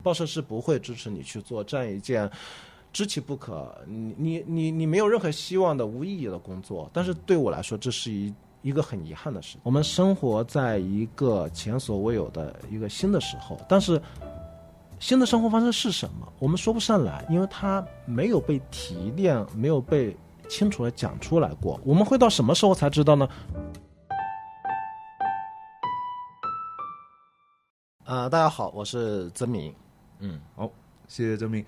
报社是不会支持你去做这样一件知其不可，你没有任何希望的无意义的工作。但是对我来说，这是一个很遗憾的事。我们生活在一个前所未有的一个新的时候，但是新的生活方式是什么，我们说不上来，因为它没有被提炼，没有被清楚的讲出来过。我们会到什么时候才知道呢？大家好，我是曾明。好，谢谢曾明。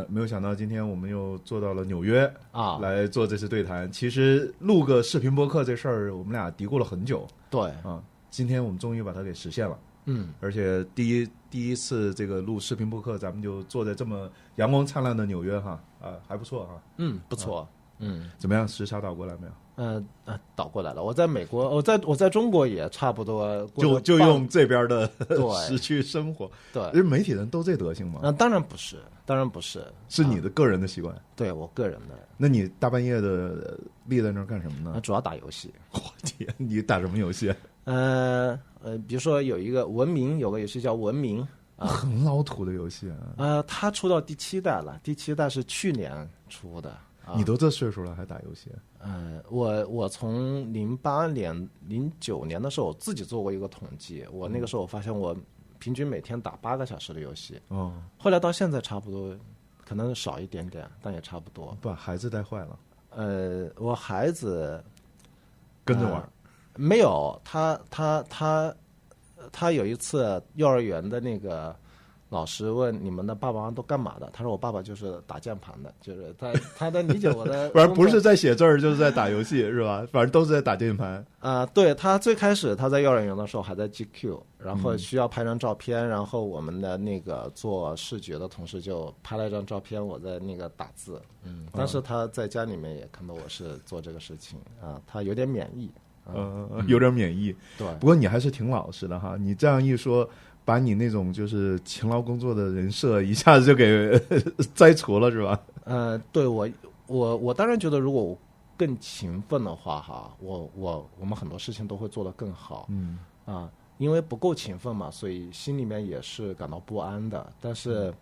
没有想到今天我们又坐到了纽约来做这次对谈。其实录个视频播客这事儿，我们俩嘀咕了很久。对今天我们终于把它给实现了。而且第一次这个录视频播客，咱们就坐在这么阳光灿烂的纽约哈，还不错哈。不错。怎么样？时差倒过来没有？倒过来了。我在美国，我在中国也差不多就用这边的时区生活。对，因为媒体人都这德行吗？当然不是，是你的个人的习惯。对，我个人的。那你大半夜的立在那儿干什么呢？主要打游戏。我天，你打什么游戏？比如说有一个文明，有个游戏叫文明。很老土的游戏啊。它出到第7代了，第7代是去年出的。你都这岁数了还打游戏？我从08年、09年的时候，我自己做过一个统计。我那个时候我发现我平均每天打8个小时的游戏。后来到现在差不多，可能少一点点，但也差不多。把孩子带坏了？我孩子跟着玩？没有，他有一次幼儿园的那个老师问你们的爸爸妈妈都干嘛的？他说我爸爸就是打键盘的，就是他能理解我的。不是在写字儿，就是在打游戏是吧？反正都是在打键盘。对，他最开始他在幼儿园的时候还在 GQ， 然后需要拍张照片，然后我们的那个做视觉的同事就拍了一张照片，我在那个打字。但是他在家里面也看到我是做这个事情他有点免疫。有点免疫。对，不过你还是挺老实的哈。你这样一说，把你那种就是勤劳工作的人设一下子就给摘除了，是吧？对，我当然觉得，如果我更勤奋的话哈，我们很多事情都会做得更好。因为不够勤奋嘛，所以心里面也是感到不安的。但是，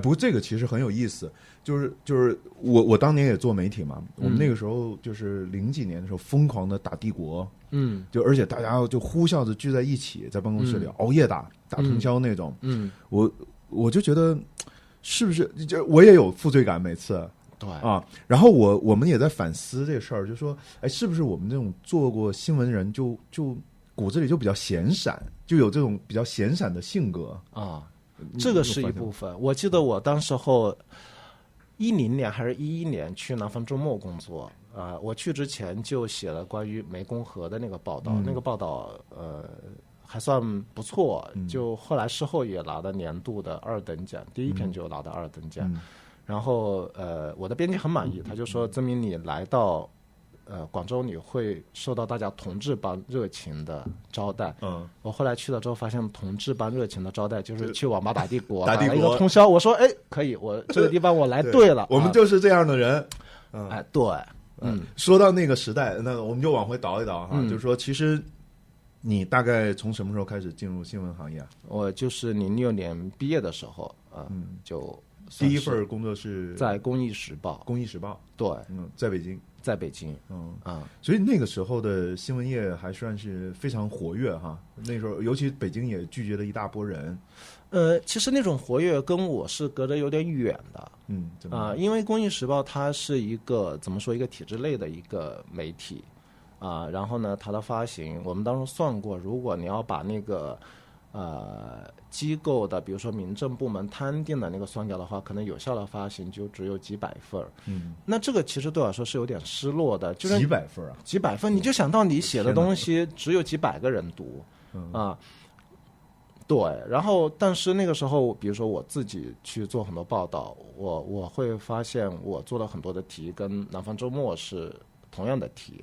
不过这个其实很有意思，就是我当年也做媒体嘛，我们那个时候就是00几年的时候疯狂的打帝国。就而且大家就呼啸着聚在一起，在办公室里熬夜打通宵那种。我就觉得是不是就我也有负罪感每次。对然后我们也在反思这个事儿，就说是不是我们这种做过新闻人就骨子里就比较闲散，就有这种比较闲散的性格这个是一部分。我记得我当时候10年还是11年去南方周末工作。我去之前就写了关于湄公河的那个报道。那个报道还算不错，就后来事后也拿了年度的2等奖，第一篇就拿到2等奖。然后我的编辑很满意，他就说曾明你来到广州你会受到大家同志般热情的招待。我后来去了之后发现同志般热情的招待就是去网吧打帝国，打了一个通宵。我说可以，我这个地方我来对了。我们就是这样的人。对。说到那个时代，那我们就往回倒一倒哈。就是说其实你大概从什么时候开始进入新闻行业？我就是06年毕业的时候就第一份工作是在公益时报。公益时报。对。在北京。所以那个时候的新闻业还算是非常活跃哈。那时候尤其北京也拒绝了一大波人。其实那种活跃跟我是隔着有点远的。因为公益时报它是一个怎么说，一个体制内的一个媒体然后呢它的发行我们当时算过，如果你要把那个机构的比如说民政部门摊定的那个算掉的话，可能有效的发行就只有几百份。那这个其实对我来说是有点失落的，就是几百份几百份，你就想到你写的东西只有几百个人读对。然后但是那个时候比如说我自己去做很多报道，我会发现我做了很多的题跟南方周末是同样的题。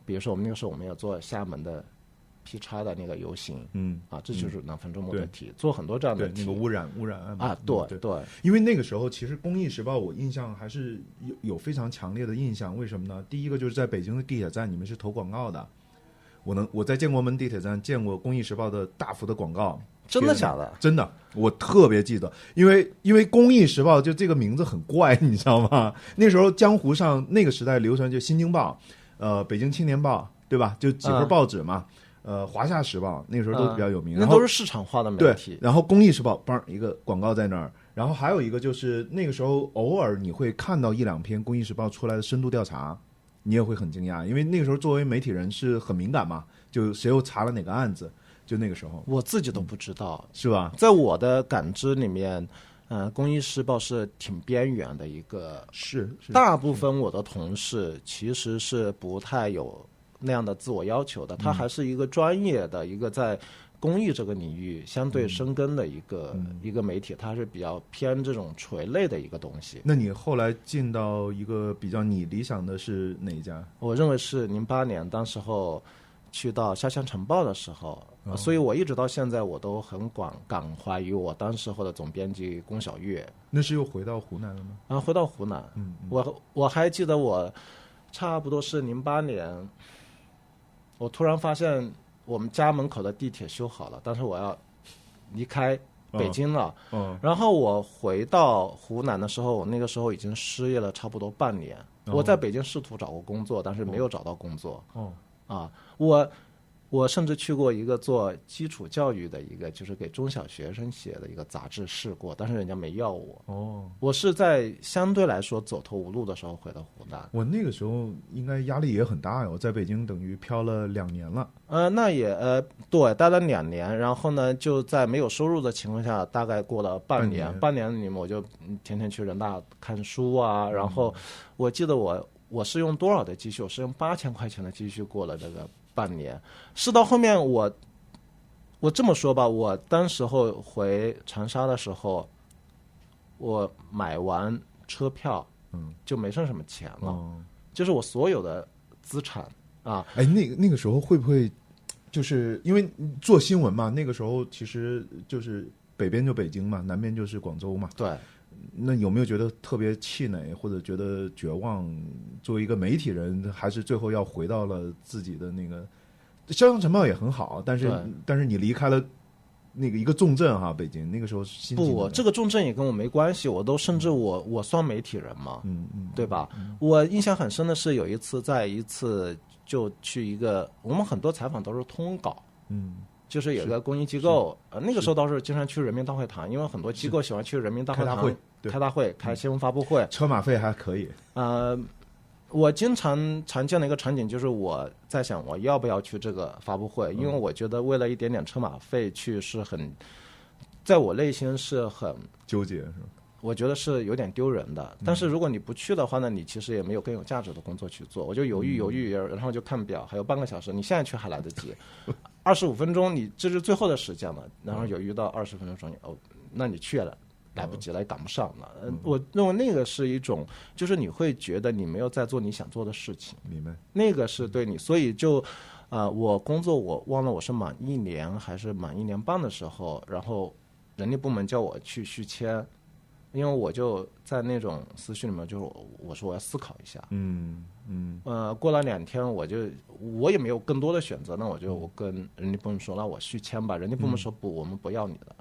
比如说我们那个时候我们要做厦门的劈叉的那个游行。这就是南方周末的题。做很多这样的题。那个污染案对。因为那个时候其实公益时报我印象还是有非常强烈的印象。为什么呢？第一个就是在北京的地铁站你们是投广告的。我在建国门地铁站见过公益时报的大幅的广告，真的假的？真的，我特别记得，因为《公益时报》就这个名字很怪，你知道吗？那时候江湖上那个时代流传就《新京报》，北京青年报，对吧？就几份报纸嘛。华夏时报那个时候都比较有名，那都是市场化的媒体。对，然后公益时报，嘣一个广告在那儿，然后还有一个就是那个时候偶尔你会看到一两篇公益时报出来的深度调查，你也会很惊讶，因为那个时候作为媒体人是很敏感嘛，就谁又查了哪个案子，就那个时候我自己都不知道，是吧？在我的感知里面，公益时报是挺边缘的一个，是大部分我的同事其实是不太有那样的自我要求的，它还是一个专业的一个在公益这个领域相对深耕的一个媒体，它是比较偏这种垂类的一个东西。那你后来进到一个比较你理想的是哪一家？我认为是08年，当时候去到《潇湘晨报》的时候，所以我一直到现在我都很感怀于我当时候的总编辑龚晓月。那是又回到湖南了吗？回到湖南。我还记得我差不多是08年。我突然发现我们家门口的地铁修好了，但是我要离开北京了。然后我回到湖南的时候，我那个时候已经失业了差不多半年。我在北京试图找过工作，但是没有找到工作。我甚至去过一个做基础教育的一个，就是给中小学生写的一个杂志试过，但是人家没要我。我是在相对来说走投无路的时候回到湖南。我那个时候应该压力也很大呀，我在北京等于漂了2年了。那也对，待了2年，然后呢，就在没有收入的情况下，大概过了半年里面，我就天天去人大看书啊。然后我记得我是用多少的积蓄？我是用8000块钱的积蓄过了这个半年。是到后面我这么说吧，我当时候回长沙的时候，我买完车票，就没剩什么钱了，就是我所有的资产啊。那个时候会不会就是因为做新闻嘛？那个时候其实就是北边就北京嘛，南边就是广州嘛。对。那有没有觉得特别气馁或者觉得绝望？作为一个媒体人，还是最后要回到了自己的那个《潇湘晨报》也很好，但是你离开了那个一个重镇哈，北京那个时候心情不，这个重镇也跟我没关系，我都甚至我算媒体人嘛，对吧？我印象很深的是有一次就去一个，我们很多采访都是通稿，就是有一个公益机构，那个时候倒是经常去人民大会堂，因为很多机构喜欢去人民大会堂开大会、开新闻发布会，车马费还可以。我经常见的一个场景就是我在想我要不要去这个发布会，因为我觉得为了一点点车马费去是很，在我内心是很纠结，是吧？我觉得是有点丢人的。但是如果你不去的话呢，你其实也没有更有价值的工作去做。我就犹豫，然后就看表，还有半个小时，你现在去还来得及，25分钟你这是最后的时间了，然后犹豫到20分钟钟，那你去了。来不及了，也赶不上了。我认为那个是一种，就是你会觉得你没有在做你想做的事情。明白。那个是对你，所以就，我工作我忘了我是满1年还是满1年半的时候，然后人力部门叫我去续签，因为我就在那种思绪里面，就是我说我要思考一下。过了2天，我也没有更多的选择，那我跟人力部门说，那我续签吧。人力部门说不，我们不要你的。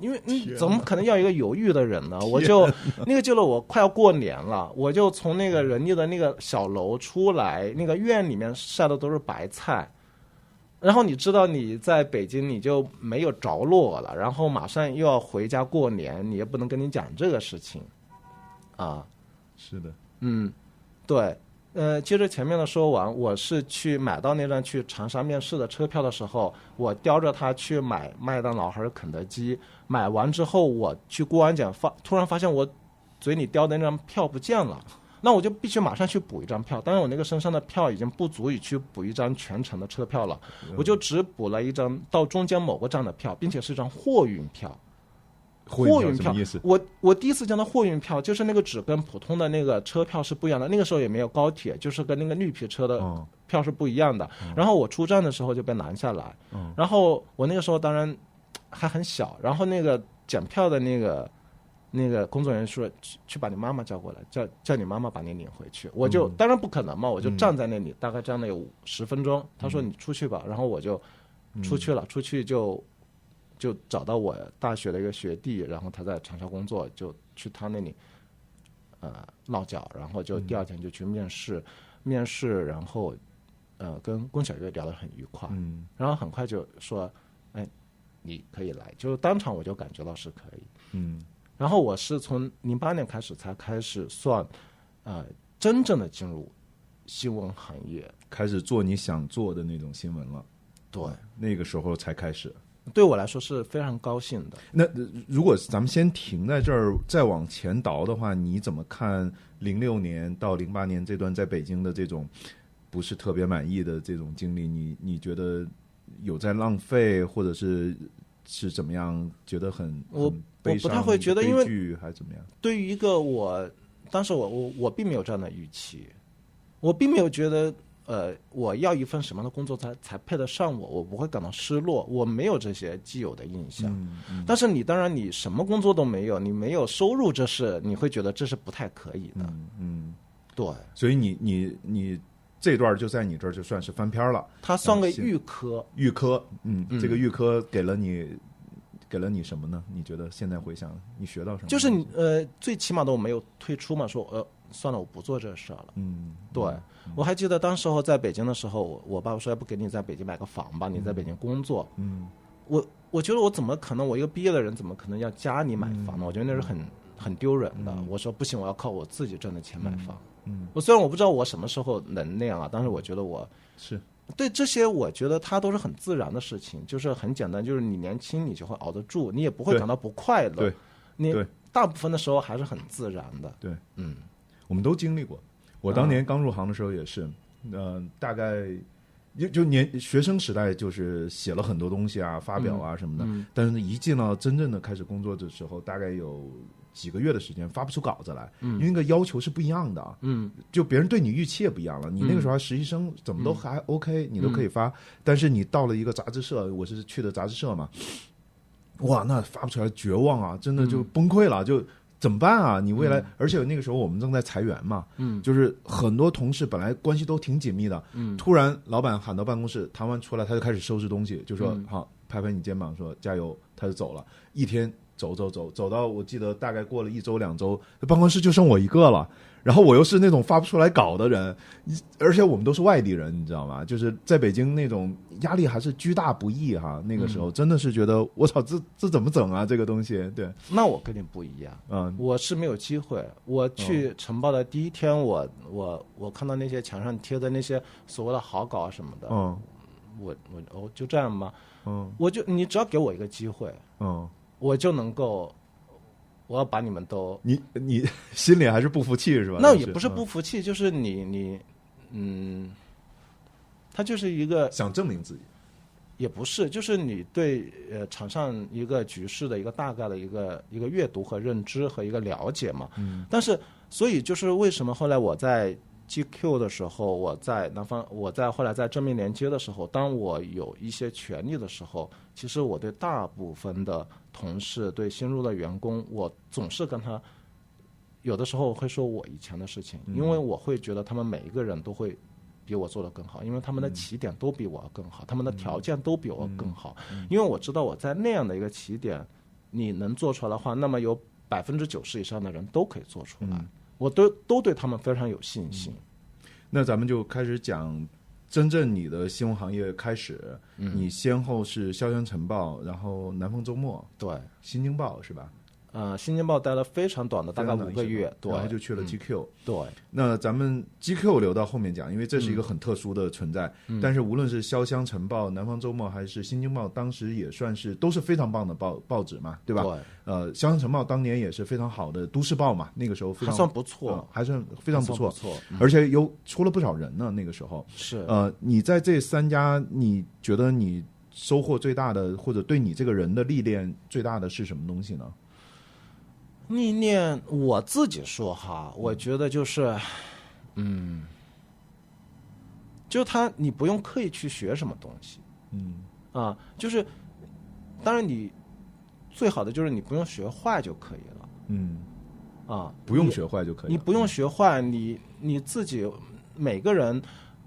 因为怎么可能要一个犹豫的人呢？我就那个我快要过年了，我就从那个人力的那个小楼出来，那个院里面晒的都是白菜，然后你知道你在北京你就没有着落了，然后马上又要回家过年，你也不能跟你讲这个事情啊。是的。对。接着前面的说完，我是去买到那张去长沙面试的车票的时候，我叼着它去买麦当劳还是肯德基，买完之后我去过安检突然发现我嘴里叼的那张票不见了，那我就必须马上去补一张票，但是我那个身上的票已经不足以去补一张全程的车票了，我就只补了一张到中间某个站的票，并且是一张货运票。货运票什么意思？我第一次见到货运票，就是那个纸跟普通的那个车票是不一样的。那个时候也没有高铁，就是跟那个绿皮车的票是不一样的。然后我出站的时候就被拦下来，然后我那个时候当然还很小，然后那个检票的那个工作人员说去把你妈妈叫过来，叫你妈妈把你领回去。我就当然不可能嘛，我就站在那里，大概站了有10分钟。他说你出去吧，然后我就出去了，出去就就找到我大学的一个学弟，然后他在长沙工作，就去他那里落脚，然后就第二天就去面试，然后跟龚小月聊得很愉快，然后很快就说，哎，你可以来，就当场我就感觉到是可以，然后我是从08年开始才开始算，真正的进入新闻行业，开始做你想做的那种新闻了。对，那个时候才开始。对我来说是非常高兴的。那如果咱们先停在这儿，再往前倒的话，你怎么看06年到08年这段在北京的这种不是特别满意的这种经历？你觉得有在浪费，或者是怎么样？觉得很悲伤，我不太会觉得，因为悲剧还是怎么样？对于一个当时我并没有这样的预期，我并没有觉得我要一份什么样的工作才配得上我不会感到失落，我没有这些既有的印象。但是当然你什么工作都没有，你没有收入，你会觉得这是不太可以的。对。所以你这段就在你这儿就算是翻篇了。它算个预科。这个预科给了你什么呢？你觉得现在回想，你学到什么？就是最起码的我没有退出嘛，说算了，我不做这事了。对，我还记得当时候在北京的时候，我爸爸说要不给你在北京买个房吧，你在北京工作。我觉得我怎么可能，我一个毕业的人怎么可能要家里买房呢？我觉得那是很丢人的。我说不行，我要靠我自己挣的钱买房。我虽然我不知道我什么时候能那样啊，但是我觉得我是对这些，我觉得它都是很自然的事情，就是很简单，就是你年轻你就会熬得住，你也不会感到不快乐。对，你大部分的时候还是很自然的。对，我们都经历过。我当年刚入行的时候也是，大概就学生时代就是写了很多东西啊，发表啊什么的。但是一进到真正的开始工作的时候，大概有几个月的时间发不出稿子来，因为那个要求是不一样的。就别人对你预期也不一样了。你那个时候还实习生，怎么都还 OK，你都可以发。但是你到了一个杂志社，我是去的杂志社嘛，哇，那发不出来，绝望啊，真的就崩溃了，就。怎么办啊？你未来，而且那个时候我们正在裁员嘛，就是很多同事本来关系都挺紧密的，突然老板喊到办公室谈完出来，他就开始收拾东西，就说好，拍拍你肩膀说加油，他就走了。一天走到我记得大概过了1周2周，办公室就剩我一个了。然后我又是那种发不出来稿的人，而且我们都是外地人，你知道吗？就是在北京那种压力还是居大不易哈。那个时候真的是觉得我操，这怎么整啊？这个东西，对。那我跟你不一样，我是没有机会。我去晨报的第一天，我看到那些墙上贴的那些所谓的好稿啊什么的，我就这样吗？你只要给我一个机会，我就能够。我要把你们都，你心里还是不服气是吧？那也不是不服气，就是他就是一个想证明自己，也不是，就是你对场上一个局势的一个大概的一个阅读和认知和一个了解嘛。但是所以就是为什么后来我在 GQ 的时候，我在南方，后来在正面连接的时候，当我有一些权利的时候，其实我对大部分的同事，对新入的员工，我总是跟他有的时候会说我以前的事情，因为我会觉得他们每一个人都会比我做得更好，因为他们的起点都比我更好，他们的条件都比我更好，因为我知道我在那样的一个起点，你能做出来的话，那么有90%以上的人都可以做出来。我都对他们非常有信心。那咱们就开始讲真正你的新闻行业开始，你先后是潇湘晨报，然后南方周末，对，新京报是吧？新京报待了非常短的，大概5个月，对，然后就去了 GQ。对，那咱们 GQ 留到后面讲，因为这是一个很特殊的存在。但是无论是潇湘晨报、南方周末还是新京报，当时也算是都是非常棒的报纸嘛，对吧？对。潇湘晨报当年也是非常好的都市报嘛，那个时候非常还算不错，还算非常不错，而且出了不少人呢。那个时候是你在这3家，你觉得你收获最大的，或者对你这个人的历练最大的是什么东西呢？历练我自己说哈，我觉得就是，就你不用刻意去学什么东西，就是当然你最好的就是你不用学坏就可以了，不用学坏就可以了，你不用学坏，你自己每个人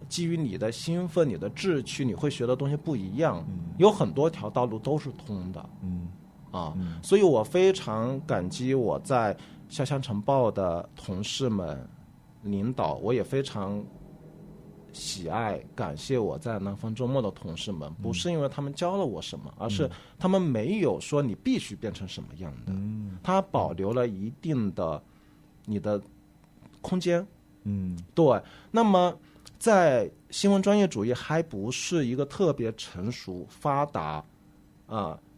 基于你的兴奋、你的志趣，你会学的东西不一样。有很多条道路都是通的。所以我非常感激我在潇湘晨报的同事们、领导，我也非常喜爱、感谢我在南方周末的同事们，不是因为他们教了我什么，而是他们没有说你必须变成什么样的，他保留了一定的你的空间。对。那么在新闻专业主义还不是一个特别成熟发达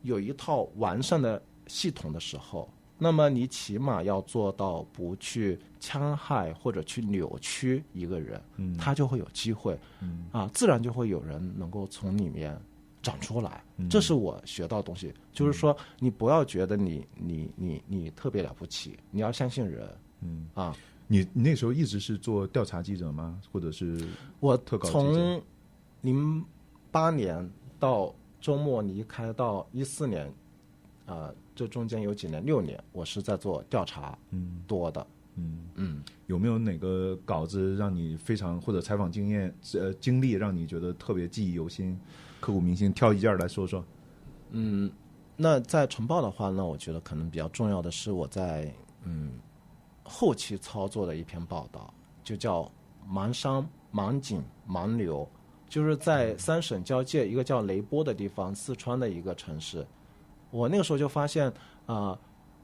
有一套完善的系统的时候，那么你起码要做到不去戕害或者去扭曲一个人，他就会有机会，自然就会有人能够从里面长出来。这是我学到的东西，就是说你不要觉得你特别了不起，你要相信人。你那时候一直是做调查记者吗？或者是我特稿记者？从08年到周末离开到14年，这中间有几年，6年，我是在做调查多的。有没有哪个稿子让你非常，或者采访经验经历让你觉得特别记忆犹新、刻骨铭心？挑一件来说说。那在晨报的话，那我觉得可能比较重要的是我在后期操作的一篇报道，就叫盲山、盲井、盲流，就是在3省交界一个叫雷波的地方，四川的一个城市。我那个时候就发现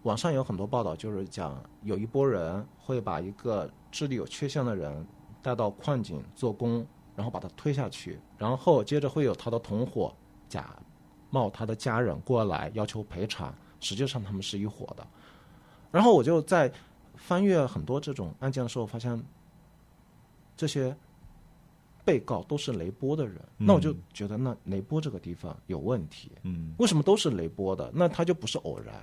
网上有很多报道，就是讲有一波人会把一个智力有缺陷的人带到矿井做工，然后把他推下去，然后接着会有他的同伙假冒他的家人过来要求赔偿，实际上他们是一伙的。然后我就在翻阅很多这种案件的时候，发现这些被告都是雷波的人，那我就觉得那雷波这个地方有问题。为什么都是雷波的？那他就不是偶然。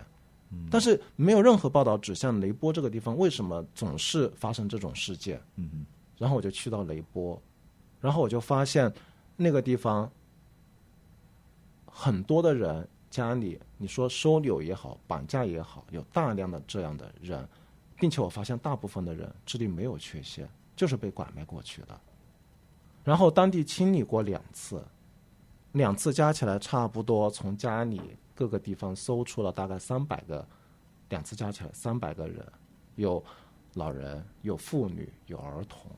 但是没有任何报道指向雷波这个地方为什么总是发生这种事件。然后我就去到雷波，然后我就发现那个地方很多的人家里，你说收留也好，绑架也好，有大量的这样的人，并且我发现大部分的人智力没有缺陷，就是被拐卖过去的。然后当地清理过2次加起来差不多从家里各个地方搜出了大概300个，2次加起来300个人，有老人，有妇女，有儿童，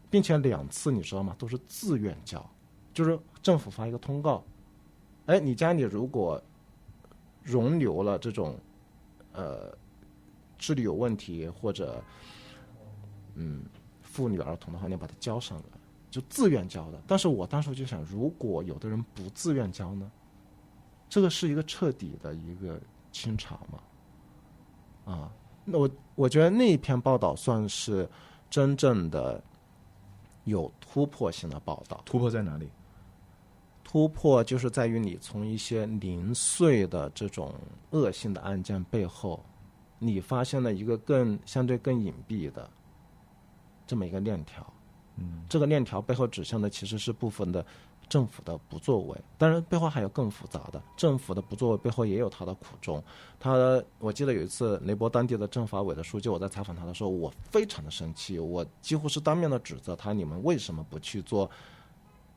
并且2次你知道吗？都是自愿交，就是政府发一个通告，你家里如果容留了这种智力有问题或者妇女儿童的话，你要把它交上来，就自愿交的。但是我当时就想，如果有的人不自愿交呢？这个是一个彻底的一个清查嘛？那我觉得那一篇报道算是真正的有突破性的报道。突破在哪里？突破就是在于你从一些零碎的这种恶性的案件背后，你发现了一个相对更隐蔽的这么一个链条。这个链条背后指向的其实是部分的政府的不作为，当然背后还有更复杂的，政府的不作为背后也有他的苦衷。我记得有一次雷波当地的政法委的书记，我在采访他的时候，我非常的生气，我几乎是当面的指责他，你们为什么不去做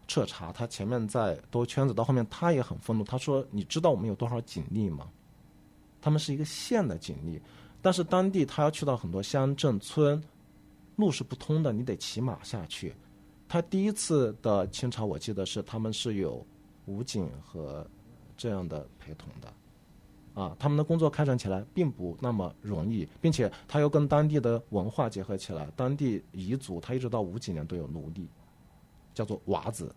彻查？他前面在兜圈子，到后面他也很愤怒，他说你知道我们有多少警力吗？他们是一个县的警力，但是当地他要去到很多乡镇村，路是不通的，你得骑马下去。他第一次的清查我记得是他们是有武警和这样的陪同的他们的工作开展起来并不那么容易，并且他又跟当地的文化结合起来，当地彝族他一直到50几年都有奴隶，叫做佤子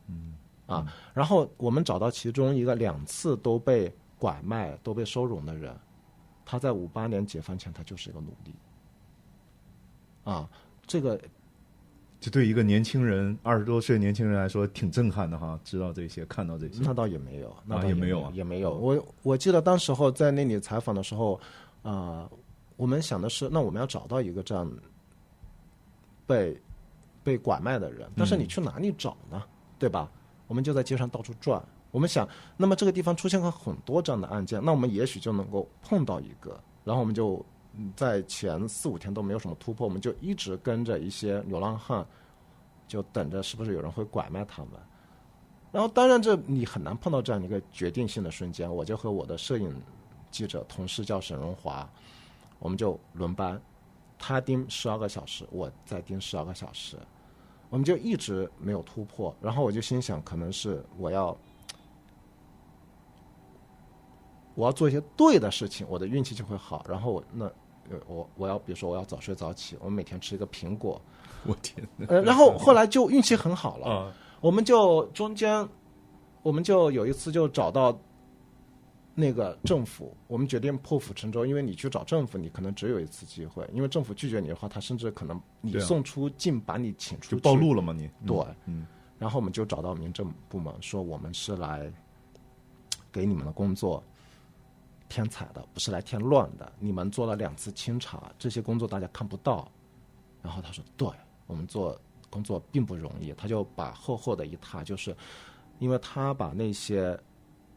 然后我们找到其中一个2次都被拐卖都被收容的人，他在58年解放前他就是一个奴隶这个这对一个年轻人20多岁年轻人来说挺震撼的哈，知道这些，看到这些。那倒也没有，也没有。我记得当时候在那里采访的时候我们想的是，那我们要找到一个这样被拐卖的人，但是你去哪里找呢？对吧？我们就在街上到处转，我们想，那么这个地方出现了很多这样的案件，那我们也许就能够碰到一个，然后我们就在前4-5天都没有什么突破，我们就一直跟着一些流浪汉就等着是不是有人会拐卖他们。然后当然你很难碰到这样一个决定性的瞬间，我就和我的摄影记者同事叫沈荣华，我们就轮班，他盯12个小时，我再盯12个小时，我们就一直没有突破。然后我就心想，可能是我要做一些对的事情，我的运气就会好。然后我要比如说我要早睡早起，我每天吃一个苹果，我天然后后来就运气很好了。我们就中间我们就有一次就找到那个政府，我们决定破釜沉舟，因为你去找政府你可能只有一次机会，因为政府拒绝你的话，他甚至可能你送出境把你请出去，就暴露了嘛你。对，然后我们就找到民政部门说，我们是来给你们的工作添彩的，不是来添乱的，你们做了2次清查，这些工作大家看不到。然后他说对，我们做工作并不容易，他就把厚厚的一沓，就是因为他把那些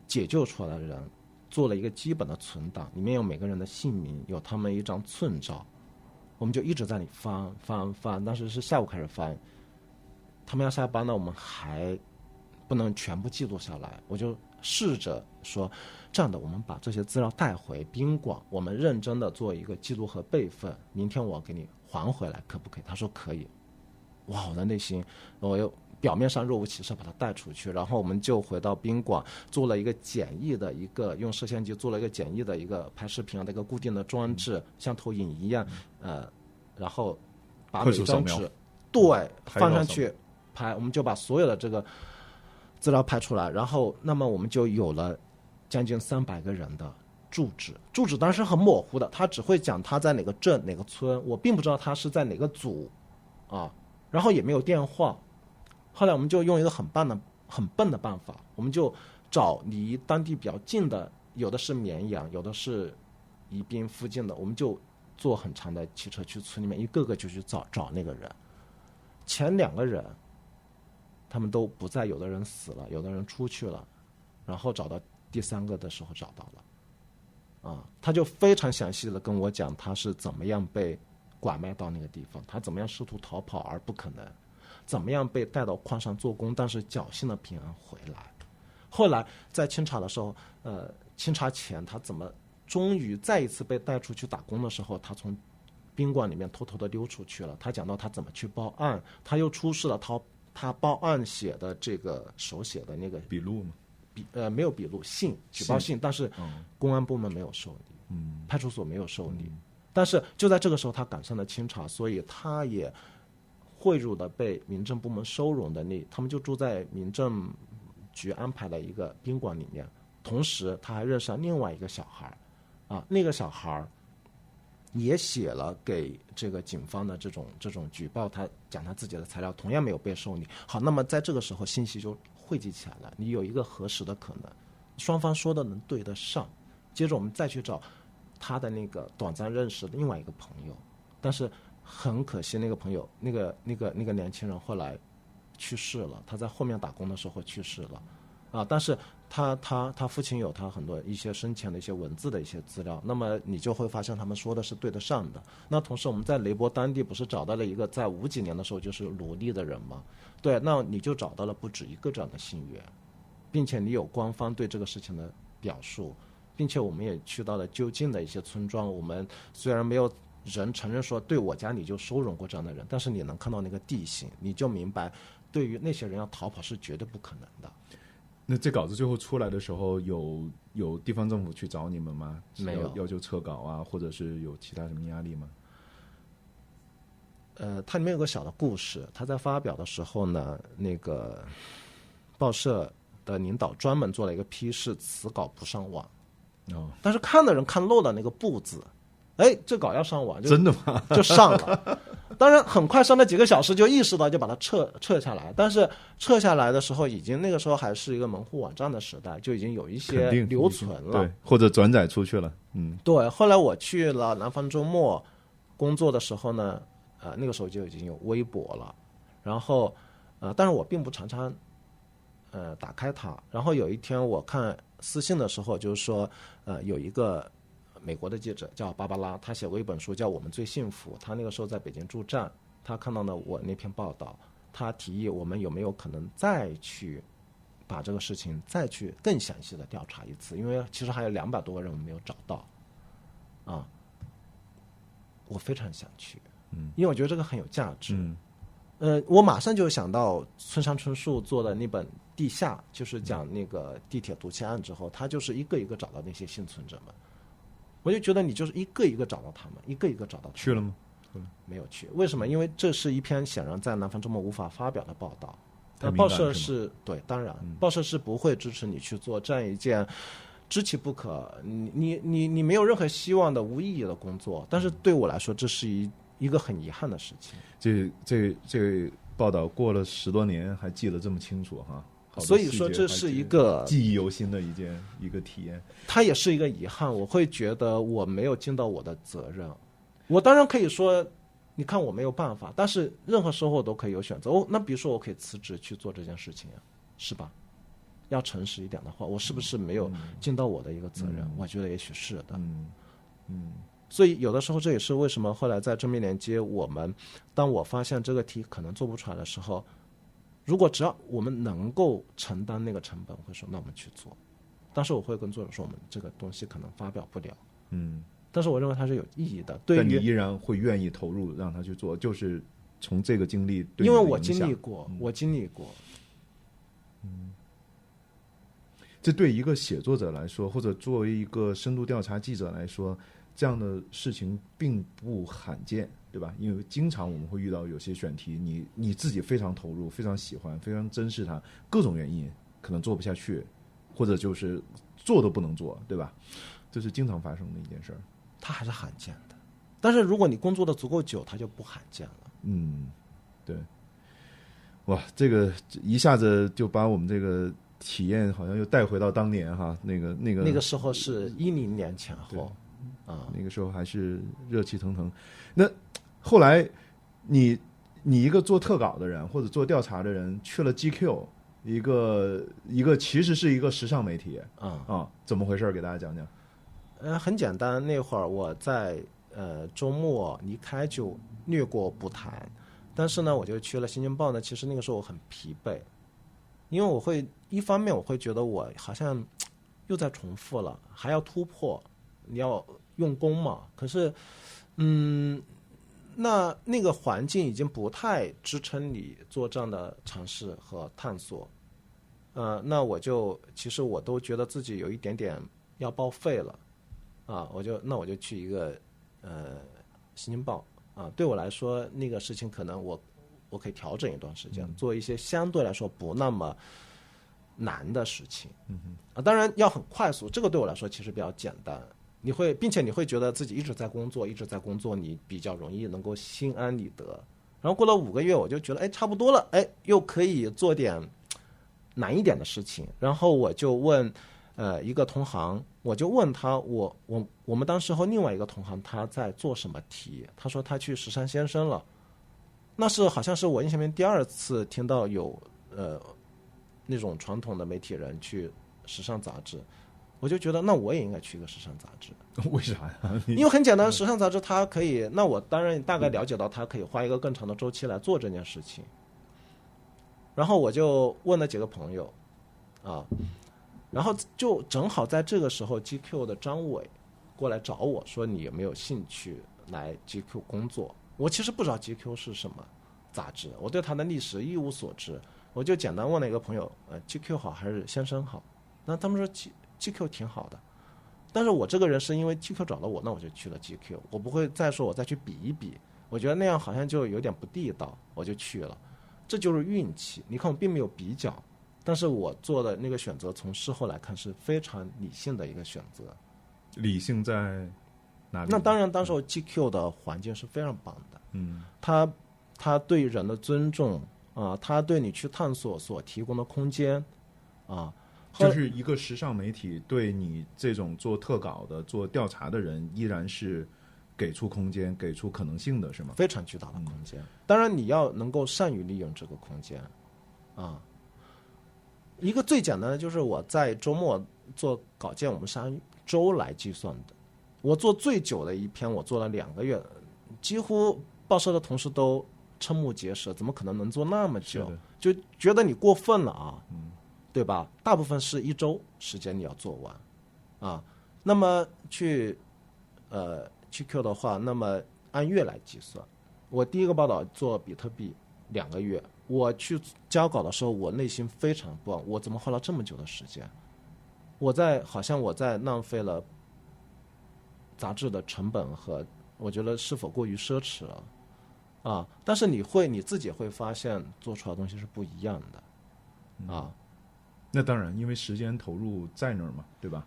解救出来的人做了一个基本的存档，里面有每个人的姓名，有他们一张寸照，我们就一直在那里翻，当时是下午开始翻，他们要下班了，我们还不能全部记录下来，我就试着说，这样的我们把这些资料带回宾馆，我们认真的做一个记录和备份，明天我给你还回来，可不可以？他说可以。哇，我的内心，我又表面上若无其事把他带出去，然后我们就回到宾馆，做了一个简易的一个用摄像机做了一个简易的一个拍视频的一个固定的装置，像投影一样，然后把每张纸对放上去拍，我们就把所有的这个资料拍出来，然后那么我们就有了将近300个人的住址当然是很模糊的，他只会讲他在哪个镇哪个村，我并不知道他是在哪个组啊，然后也没有电话。后来我们就用一个很笨的办法，我们就找离当地比较近的，有的是绵阳，有的是宜宾附近的，我们就坐很长的汽车去村里面，一个个就去找那个人。前2个人他们都不在，有的人死了，有的人出去了，然后找到第3个的时候找到了，他就非常详细的跟我讲他是怎么样被拐卖到那个地方，他怎么样试图逃跑而不可能，怎么样被带到矿上做工，但是侥幸的平安回来。后来在清查的时候，清查前他怎么终于再一次被带出去打工的时候，他从宾馆里面偷偷的溜出去了。他讲到他怎么去报案，他又出示了他报案写的这个手写的那个笔录吗？没有笔录，举报信，但是公安部门没有受理，派出所没有受理。但是就在这个时候他赶上了清查，所以他也汇入的被民政部门收容的他们就住在民政局安排的一个宾馆里面。同时他还认识了另外一个小孩，那个小孩也写了给这个警方的这种举报，他讲他自己的材料同样没有被受理。好，那么在这个时候信息就汇集起来了，你有一个核实的可能，双方说的能对得上。接着我们再去找他的那个短暂认识的另外一个朋友，但是很可惜那个朋友那个年轻人后来去世了，他在后面打工的时候去世了但是他父亲有他很多一些生前的一些文字的一些资料，那么你就会发现他们说的是对得上的。那同时我们在雷波当地不是找到了一个在50几年的时候就是奴隶的人吗？对，那你就找到了不止一个这样的信源，并且你有官方对这个事情的表述，并且我们也去到了就近的一些村庄，我们虽然没有人承认说对我家里就收容过这样的人，但是你能看到那个地形，你就明白对于那些人要逃跑是绝对不可能的。那这稿子最后出来的时候，有地方政府去找你们吗？没有，要求撤稿啊，或者是有其他什么压力吗？它里面有个小的故事，他在发表的时候呢，那个报社的领导专门做了一个批示，此稿不上网。但是看的人看漏了那个不字，这稿要上网，真的吗？就上了。当然很快上了几个小时就意识到，就把它撤下来。但是撤下来的时候，已经那个时候还是一个门户网站的时代，就已经有一些留存了，对，或者转载出去了。对。后来我去了南方周末工作的时候呢，那个时候就已经有微博了。然后但是我并不常常打开它。然后有一天我看私信的时候，就是说有一个美国的记者叫芭芭拉，他写过一本书叫《我们最幸福》，他那个时候在北京驻站，他看到了我那篇报道，他提议我们有没有可能再去把这个事情再去更详细的调查一次，因为其实还有200多个人我们没有找到啊。我非常想去，因为我觉得这个很有价值。我马上就想到村上春树做的那本《地下》，就是讲那个地铁毒气案之后，他就是一个一个找到那些幸存者们。我就觉得你就是一个一个找到他们，一个一个找到他们。去了吗？没有去。为什么？因为这是一篇显然在南方周末无法发表的报道。那报社是对，当然，报社是不会支持你去做这样一件知其不可，你没有任何希望的无意义的工作。但是对我来说，这是一个很遗憾的事情。这报道过了10多年还记得这么清楚哈。所以说这是一个记忆犹新的一个体验。它也是一个遗憾，我会觉得我没有尽到我的责任。我当然可以说，你看我没有办法，但是任何时候我都可以有选择。那比如说我可以辞职去做这件事情呀，是吧？要诚实一点的话，我是不是没有尽到我的一个责任？我觉得也许是的。所以有的时候这也是为什么后来在正面连接当我发现这个题可能做不出来的时候，如果只要我们能够承担那个成本，我会说那我们去做。但是我会跟作者说，我们这个东西可能发表不了。但是我认为它是有意义的。但你依然会愿意投入让他去做，就是从这个经历对你的影响。因为我经历过。这对一个写作者来说，或者作为一个深度调查记者来说，这样的事情并不罕见，对吧？因为经常我们会遇到有些选题，你自己非常投入，非常喜欢，非常珍视它，各种原因可能做不下去，或者就是做都不能做，对吧？这是经常发生的一件事儿。它还是罕见的，但是如果你工作的足够久，它就不罕见了。对。哇，这个一下子就把我们这个体验好像又带回到当年哈，那个时候是10年前后啊，那个时候还是热气腾腾。那后来你一个做特稿的人或者做调查的人去了 GQ， 一个其实是一个时尚媒体怎么回事？给大家讲讲。很简单，那会儿我在周末离开就略过不谈，但是呢，我就去了《新京报》呢。其实那个时候我很疲惫，因为一方面我会觉得我好像又在重复了，还要突破，你要用功嘛。可是，那个环境已经不太支撑你做这样的尝试和探索。那其实我都觉得自己有一点点要报废了。我就去一个《新京报》对我来说那个事情可能我可以调整一段时间，做一些相对来说不那么难的事情。当然要很快速，这个对我来说其实比较简单。并且你会觉得自己一直在工作，你比较容易能够心安理得。然后过了5个月，我就觉得差不多了，又可以做点难一点的事情。然后我就问一个同行，我就问他，我们当时和另外一个同行他在做什么题，他说他去时尚先生了。那是好像是我印象里面第2次听到有那种传统的媒体人去时尚杂志，我就觉得那我也应该去一个时尚杂志。为啥呀？因为很简单，时尚杂志它可以，那我当然大概了解到它可以花一个更长的周期来做这件事情。然后我就问了几个朋友然后就正好在这个时候 GQ 的张伟过来找我说，你有没有兴趣来 GQ 工作。我其实不知道 GQ 是什么杂志，我对它的历史一无所知，我就简单问了一个朋友GQ 好还是先生好。那他们说 GQ 挺好的，但是我这个人是因为 GQ 找了我，那我就去了 GQ， 我不会再说我再去比一比，我觉得那样好像就有点不地道，我就去了。这就是运气，你看我并没有比较，但是我做的那个选择从事后来看是非常理性的一个选择。理性在哪里？那当然当时 GQ 的环境是非常棒的，他对人的尊重他对你去探索所提供的空间就是一个时尚媒体对你这种做特稿的做调查的人依然是给出空间给出可能性的，是吗？非常巨大的空间当然你要能够善于利用这个空间一个最简单的就是我在周末做稿件，我们是按周来计算的。我做最久的一篇我做了2个月，几乎报社的同事都瞠目结舌，怎么可能能做那么久？就觉得你过分了啊，对吧？大部分是1周时间你要做完啊。那么去GQ 的话，那么按月来计算，我第一个报道做比特币2个月，我去交稿的时候，我内心非常不安，我怎么花了这么久的时间？好像我在浪费了杂志的成本和我觉得是否过于奢侈了啊？但是你自己会发现做出来的东西是不一样的啊。那当然，因为时间投入在那儿嘛，对吧？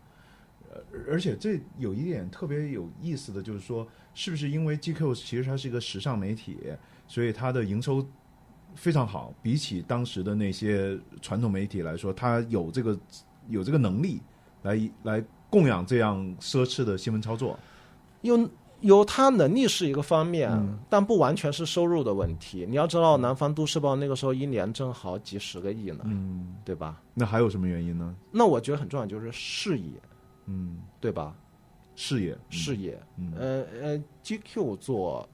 而且这有一点特别有意思的就是说，是不是因为 GQ 其实它是一个时尚媒体，所以它的营收非常好，比起当时的那些传统媒体来说，它有这个能力来供养这样奢侈的新闻操作。有它能力是一个方面，但不完全是收入的问题。你要知道，南方都市报那个时候1年正好几10个亿呢，对吧？那还有什么原因呢？那我觉得很重要就是事业，对吧？事业GQ 做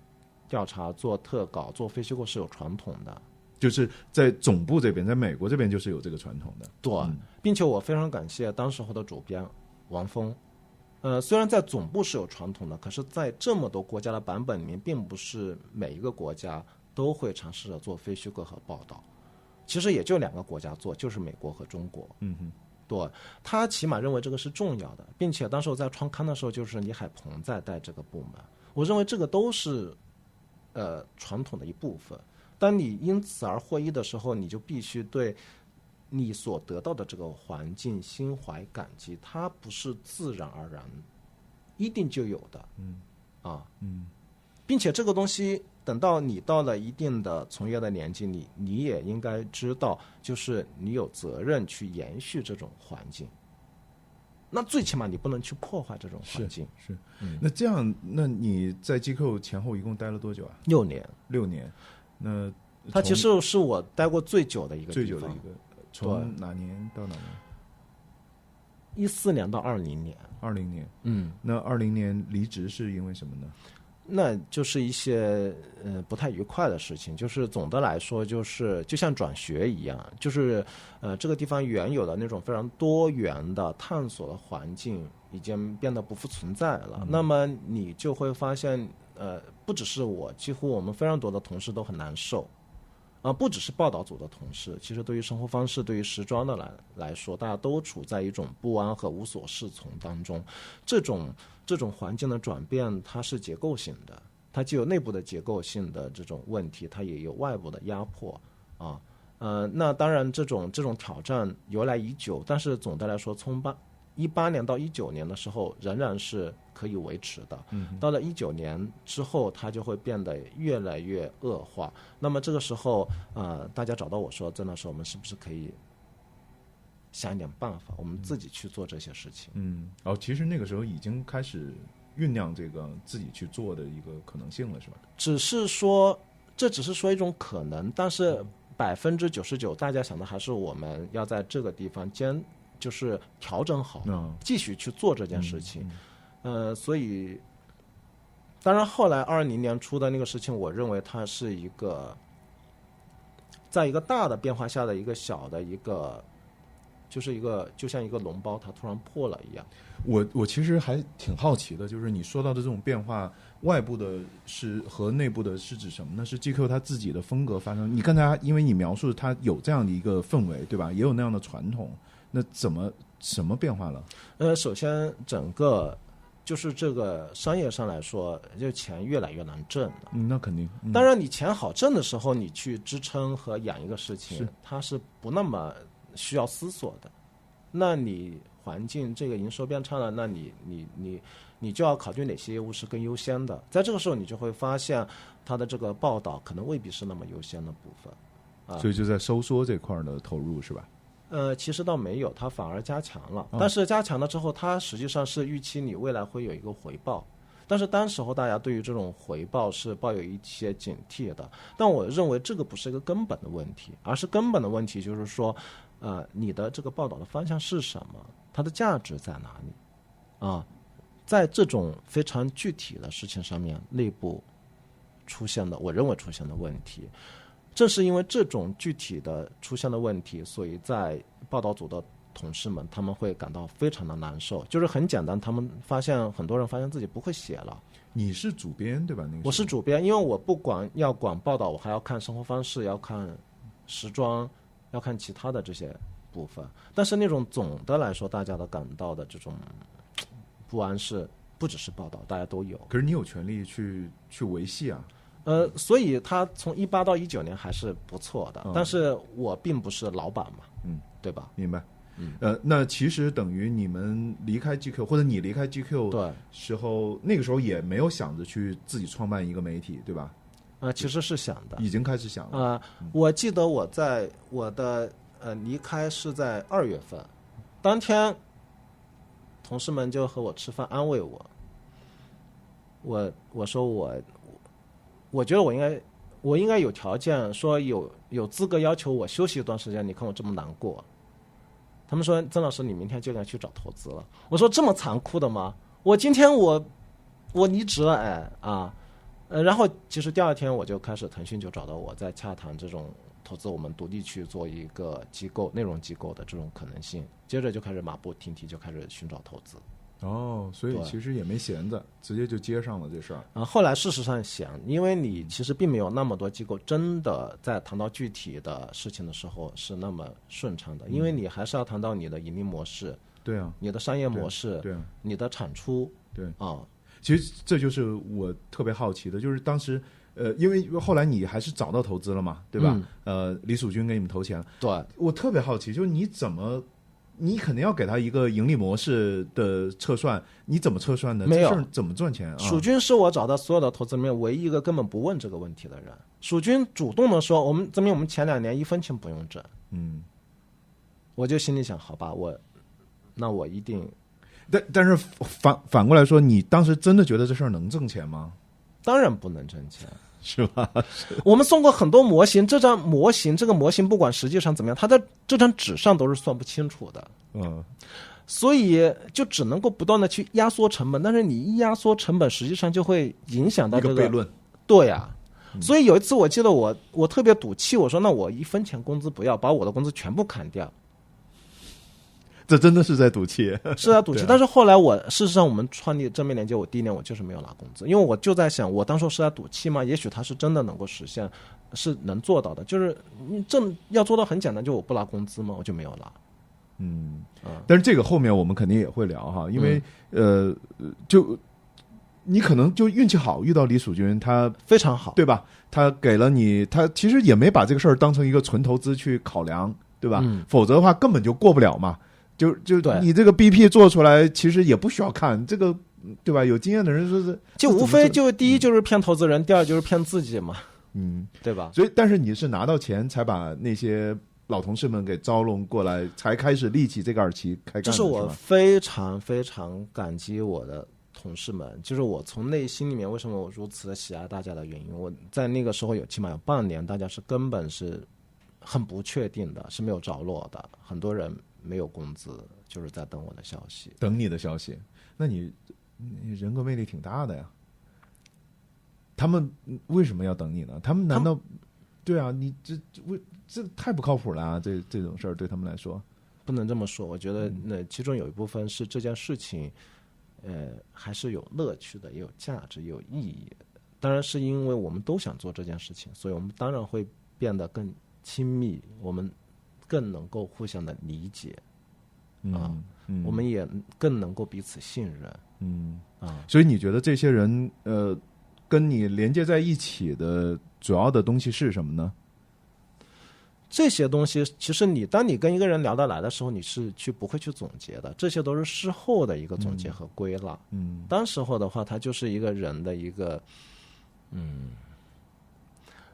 调查、做特稿、做非虚构是有传统的，就是在总部这边，在美国这边就是有这个传统的。对，并且我非常感谢当时候的主编王峰。虽然在总部是有传统的，可是在这么多国家的版本里面，并不是每一个国家都会尝试着做非虚构和报道。其实也就2个国家做，就是美国和中国。对，他起码认为这个是重要的，并且当时我在创刊的时候，就是李海鹏在带这个部门，我认为这个都是传统的一部分。当你因此而获益的时候，你就必须对你所得到的这个环境心怀感激，它不是自然而然一定就有的。并且这个东西等到你到了一定的从业的年纪，你也应该知道，就是你有责任去延续这种环境。那最起码你不能去破坏这种环境。是。那这样，那你在机构前后一共待了多久啊？6年。6年。那它其实是我待过最久的一个地方。最久的一个。从哪年到哪年？14年到20年。20年。那20年离职是因为什么呢？那就是一些不太愉快的事情，就是总的来说就是就像转学一样，就是这个地方原有的那种非常多元的探索的环境已经变得不复存在了。那么你就会发现不只是我，几乎我们非常多的同事都很难受。不只是报道组的同事，其实对于生活方式、对于时装的来说，大家都处在一种不安和无所适从当中。这种环境的转变，它是结构性的，它既有内部的结构性的这种问题，它也有外部的压迫啊。那当然，这种挑战由来已久，但是总的来说，从18年到19年的时候，仍然是可以维持的。到了19年之后，它就会变得越来越恶化。那么这个时候，大家找到我说，郑老师，我们是不是可以想一点办法，我们自己去做这些事情？其实那个时候已经开始酝酿这个自己去做的一个可能性了，是吧？这只是说一种可能，但是99%大家想的还是我们要在这个地方就是调整好，继续去做这件事情。所以当然后来20年出的那个事情，我认为它是一个在一个大的变化下的一个小的一个，就是就像一个笼包它突然破了一样。我其实还挺好奇的，就是你说到的这种变化，外部的是和内部的是指什么呢？是 GQ 它自己的风格发生？你刚才因为你描述它有这样的一个氛围，对吧？也有那样的传统，那什么变化了？首先整个就是这个商业上来说，就钱越来越难挣了。那肯定。当然，你钱好挣的时候，你去支撑和养一个事情，它是不那么需要思索的。那你环境这个营收变差了，那你就要考虑哪些业务是更优先的。在这个时候，你就会发现它的这个报道可能未必是那么优先的部分。所以就在收缩这块的投入是吧？其实倒没有，它反而加强了。但是加强了之后，它实际上是预期你未来会有一个回报。但是当时候大家对于这种回报是抱有一些警惕的。但我认为这个不是一个根本的问题，而是根本的问题就是说，你的这个报道的方向是什么？它的价值在哪里？在这种非常具体的事情上面，内部出现的，我认为出现的问题。正是因为这种具体的出现的问题，所以在报道组的同事们他们会感到非常的难受。就是很简单，他们发现很多人发现自己不会写了。你是主编对吧？那个我是主编，因为我不管要管报道，我还要看生活方式，要看时装，要看其他的这些部分。但是那种总的来说，大家的感到的这种不安是不只是报道，大家都有。可是你有权利去维系啊。所以他从18到19年还是不错的，但是我并不是老板嘛，对吧？明白。那其实等于你们离开 GQ 或者你离开 GQ 对时候，那个时候也没有想着去自己创办一个媒体，对吧？其实是想的，已经开始想了。我记得我在我的离开是在2月份，当天同事们就和我吃饭安慰我，我说我觉得我应该有条件说有资格要求我休息一段时间，你看我这么难过。他们说曾老师你明天就该去找投资了。我说这么残酷的吗？我今天我离职了然后其实第二天我就开始，腾讯就找到我在洽谈这种投资我们独立去做一个机构内容机构的这种可能性，接着就开始马不停蹄就开始寻找投资。所以其实也没闲着，直接就接上了这事儿。后来事实上想，因为你其实并没有那么多机构真的在谈到具体的事情的时候是那么顺畅的，因为你还是要谈到你的盈利模式，对啊，你的商业模式，对啊，你的产出，对啊。其实这就是我特别好奇的，就是当时因为后来你还是找到投资了嘛，对吧？李蜀君给你们投钱，对，我特别好奇，就是你肯定要给他一个盈利模式的测算，你怎么测算的？没有，这事怎么赚钱啊？蜀君是我找到所有的投资里面唯一一个根本不问这个问题的人。蜀君主动的说，证明我们前2年1分钱不用挣。我就心里想，好吧，那我一定。但是反过来说，你当时真的觉得这事儿能挣钱吗？当然不能挣钱。是吧？我们送过很多模型，这个模型不管实际上怎么样，它在这张纸上都是算不清楚的。所以就只能够不断的去压缩成本，但是你一压缩成本，实际上就会影响到这个一个悖论。对呀。所以有一次我记得我特别赌气，我说那我1分钱工资不要，把我的工资全部砍掉。这真的是在赌气，是在赌气。但是后来事实上我们创立正面连接，我第1年我就是没有拿工资，因为我就在想，我当时是在赌气嘛，也许它是真的能够实现，是能做到的。就是你要做到很简单，就我不拿工资嘛，我就没有拿。但是这个后面我们肯定也会聊哈，因为就你可能就运气好遇到李蜀君，他非常好，对吧？他给了你，他其实也没把这个事儿当成一个纯投资去考量，对吧？否则的话根本就过不了嘛。就你这个 BP 做出来，其实也不需要看这个，对吧？有经验的人说是，就无非就第一就是骗投资人，第二就是骗自己嘛，对吧？所以，但是你是拿到钱才把那些老同事们给招拢过来，才开始立起这个二期开干的。这是我非常非常感激我的同事们，就是我从内心里面为什么我如此的喜爱大家的原因。我在那个时候起码有半年，大家是根本是很不确定的，是没有着落的，很多人没有工资，就是在等我的消息，等你的消息。那你人格魅力挺大的呀。他们为什么要等你呢？他们难道对啊？你这太不靠谱了啊！这种事儿对他们来说不能这么说。我觉得那其中有一部分是这件事情，还是有乐趣的，也有价值，也有意义。当然是因为我们都想做这件事情，所以我们当然会变得更亲密，我们更能够互相的理解，我们也更能够彼此信任，所以你觉得这些人跟你连接在一起的主要的东西是什么呢？这些东西其实当你跟一个人聊得来的时候，你是不会去总结的，这些都是事后的一个总结和归纳。当时候的话，它就是一个人的一个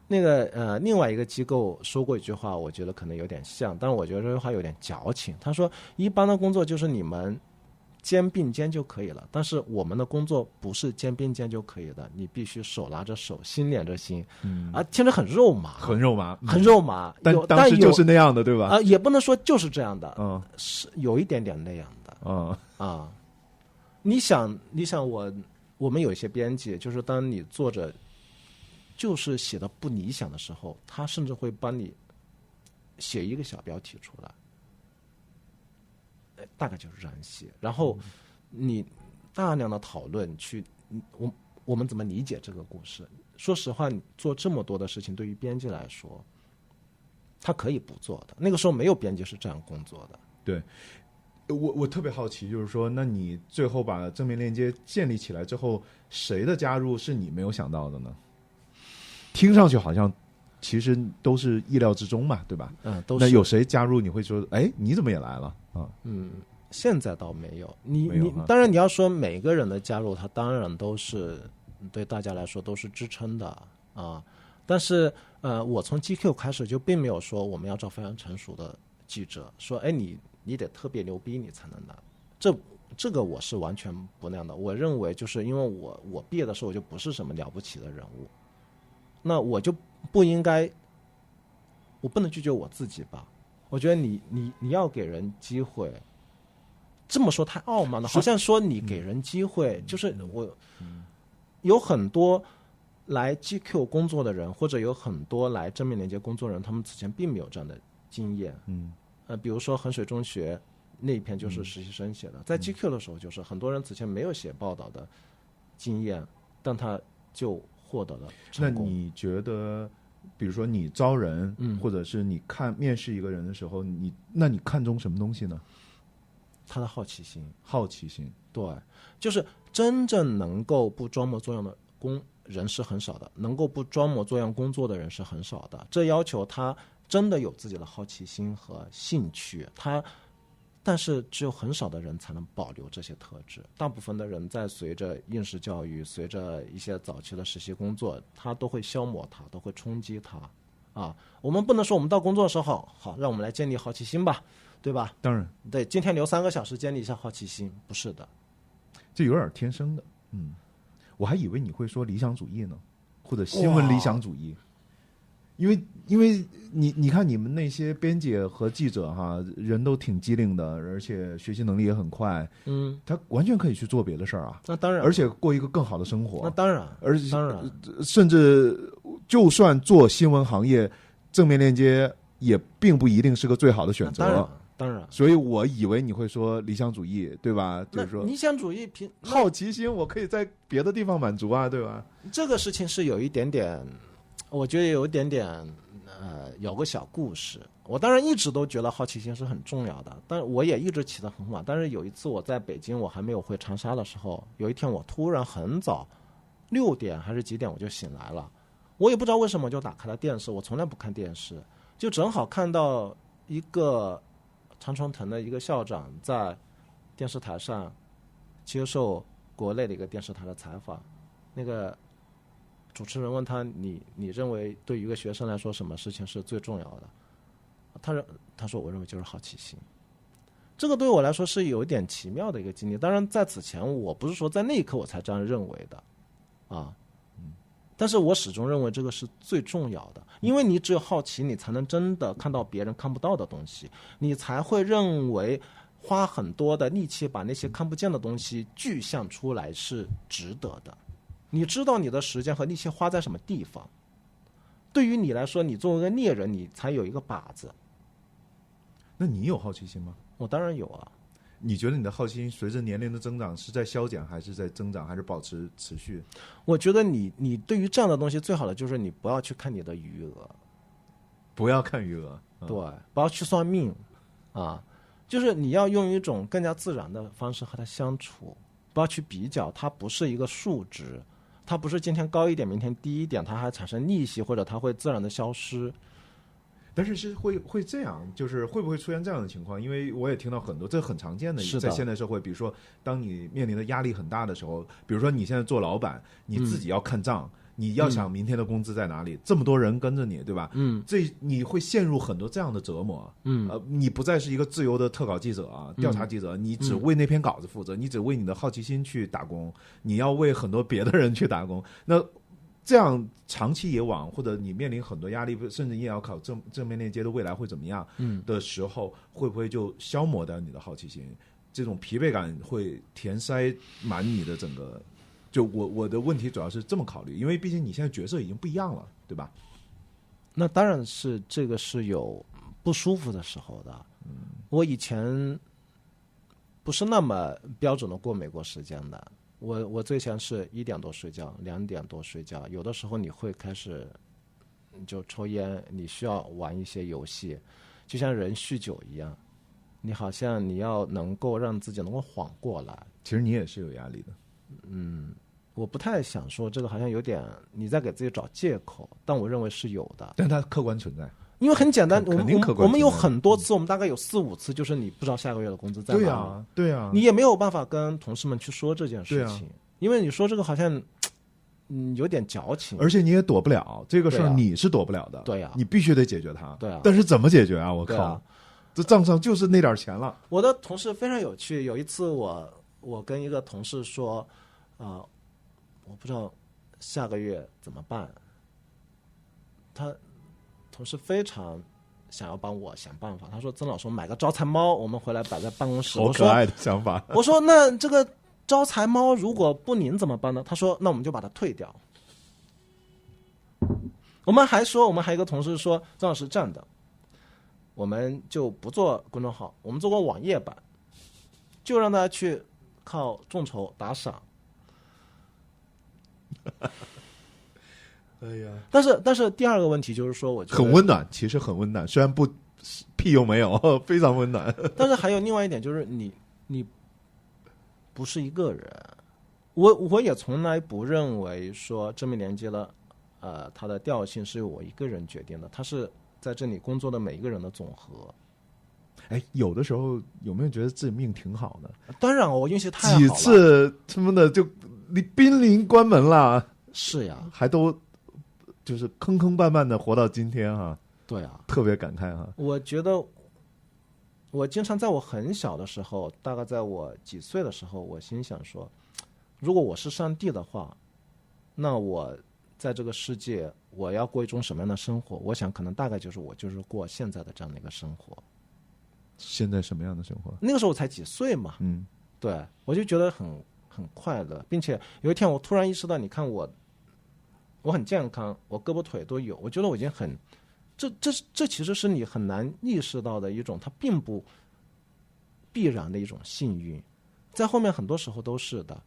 那个另外一个机构说过一句话，我觉得可能有点像，但是我觉得这句话有点矫情。他说一般的工作就是你们肩并肩就可以了，但是我们的工作不是肩并肩就可以的，你必须手拉着手，心连着心，听着很肉麻，很肉麻，很肉麻。但当时就是那样的，对吧？也不能说就是这样的，是有一点点那样的。你想我们有一些编辑，就是当你坐着就是写的不理想的时候，他甚至会帮你写一个小标题出来，大概就是这样写，然后你大量的讨论去，我们怎么理解这个故事？说实话，你做这么多的事情，对于编辑来说，他可以不做的。那个时候没有编辑是这样工作的。对，我特别好奇，就是说，那你最后把正面链接建立起来之后，谁的加入是你没有想到的呢？听上去好像其实都是意料之中嘛，对吧？都是。那有谁加入你会说，哎，你怎么也来了啊？现在倒没有。你当然你要说每个人的加入，他当然都是对大家来说都是支撑的啊。但是我从 GQ 开始就并没有说我们要找非常成熟的记者，说哎你得特别牛逼你才能拿。这个我是完全不那样的。我认为就是因为我毕业的时候我就不是什么了不起的人物，那我就不应该，我不能拒绝我自己吧。我觉得你要给人机会，这么说太傲慢了，好像说你给人机会，就是我有很多来 GQ 工作的人，或者有很多来正面连接工作的人，他们之前并没有这样的经验。比如说衡水中学那一篇就是实习生写的，在 GQ 的时候就是很多人之前没有写报道的经验，但他就获得了成功。那你觉得比如说你招人，或者是你面试一个人的时候，那你看重什么东西呢？他的好奇心。好奇心，对，就是真正能够不装模作样的人是很少的，能够不装模作样工作的人是很少的。这要求他真的有自己的好奇心和兴趣，但是只有很少的人才能保留这些特质。大部分的人在随着应试教育，随着一些早期的实习工作，他都会消磨他，都会冲击他啊。我们不能说我们到工作的时候好，让我们来建立好奇心吧，对吧？当然，对，今天留3个小时建立一下好奇心，不是的，这有点天生的。我还以为你会说理想主义呢，或者新闻理想主义。因为你看你们那些编辑和记者哈，人都挺机灵的，而且学习能力也很快，他完全可以去做别的事儿啊。那当然，而且过一个更好的生活。那当然，而且当然，甚至就算做新闻行业，正面链接也并不一定是个最好的选择。当然，所以我以为你会说理想主义，对吧？就是说理想主义好奇心，我可以在别的地方满足啊，对吧？这个事情是有一点点。我觉得有一点点，有个小故事。我当然一直都觉得好奇心是很重要的，但我也一直起得很晚。但是有一次我在北京，我还没有回长沙的时候，有一天我突然很早，6点还是几点我就醒来了，我也不知道为什么就打开了电视。我从来不看电视，就正好看到一个常春藤的一个校长在电视台上接受国内的一个电视台的采访，那个主持人问他你认为对于一个学生来说什么事情是最重要的？他说我认为就是好奇心。这个对我来说是有一点奇妙的一个经历。当然在此前我不是说在那一刻我才这样认为的啊，但是我始终认为这个是最重要的，因为你只有好奇，你才能真的看到别人看不到的东西，你才会认为花很多的力气把那些看不见的东西具象出来是值得的。你知道你的时间和力气花在什么地方，对于你来说，你作为一个猎人，你才有一个靶子。那你有好奇心吗？我当然有啊。你觉得你的好奇心随着年龄的增长是在消减，还是在增长，还是保持持续？我觉得你对于这样的东西最好的就是你不要去看你的余额，不要看余额，对，不要去算命啊，就是你要用一种更加自然的方式和它相处，不要去比较，它不是一个数值，它不是今天高一点明天低一点，它还产生利息或者它会自然的消失。但是会这样，就是会不会出现这样的情况？因为我也听到很多，这很常见的，在现代社会，比如说当你面临的压力很大的时候，比如说你现在做老板，你自己要看账，你要想明天的工资在哪里，这么多人跟着你，对吧？你会陷入很多这样的折磨。你不再是一个自由的特稿记者啊，调查记者，你只为那篇稿子负责，你只为你的好奇心去打工，你要为很多别的人去打工。那这样长期以往，或者你面临很多压力，甚至你也要考正面链接的未来会怎么样的时候，会不会就消磨掉你的好奇心？这种疲惫感会填塞满你的整个就我的问题主要是这么考虑，因为毕竟你现在角色已经不一样了，对吧？那当然是这个是有不舒服的时候的。我以前不是那么标准的过美国时间的，我最前是1点多睡觉，2点多睡觉，有的时候你会开始就抽烟，你需要玩一些游戏，就像人酗酒一样，你好像你要能够让自己能够缓过来。其实你也是有压力的。我不太想说这个，好像有点你在给自己找借口，但我认为是有的，但它客观存在。因为很简单，肯定客观存在。我们有很多次，我们大概有4、5次，就是你不知道下个月的工资在哪里。对啊，你也没有办法跟同事们去说这件事情，因为你说这个好像有点矫情，而且你也躲不了这个事儿，你是躲不了的。对呀，你必须得解决它。对啊，但是怎么解决啊？我靠，这账上就是那点钱了。我的同事非常有趣，有一次我跟一个同事说，我不知道下个月怎么办，他同事非常想要帮我想办法，他说曾老师买个招财猫，我们回来摆在办公室。好可爱的想法。我说那这个招财猫如果不灵怎么办呢？他说那我们就把它退掉。我们还有一个同事说，曾老师这样的，我们就不做公众号，我们做个网页版，就让大家去靠众筹打赏。哎呀，但是第二个问题就是说，我觉得很温暖，其实很温暖，虽然不屁用没有，非常温暖。但是还有另外一点，就是你不是一个人，我也从来不认为说正面连接了，它的调性是由我一个人决定的，它是在这里工作的每一个人的总和。哎，有的时候有没有觉得自己命挺好的？当然，我运气太好了。几次他妈的就你濒临关门了，是呀，还都就是坑坑绊绊的活到今天哈。对啊，特别感慨哈。我觉得我经常在我很小的时候，大概在我几岁的时候，我心想说，如果我是上帝的话，那我在这个世界我要过一种什么样的生活？我想可能大概就是过现在的这样的一个生活。现在什么样的生活？那个时候我才几岁嘛，对，我就觉得很快乐，并且有一天我突然意识到，你看我很健康，我胳膊腿都有，我觉得我已经很，这其实是你很难意识到的一种，它并不必然的一种幸运，在后面很多时候都是的。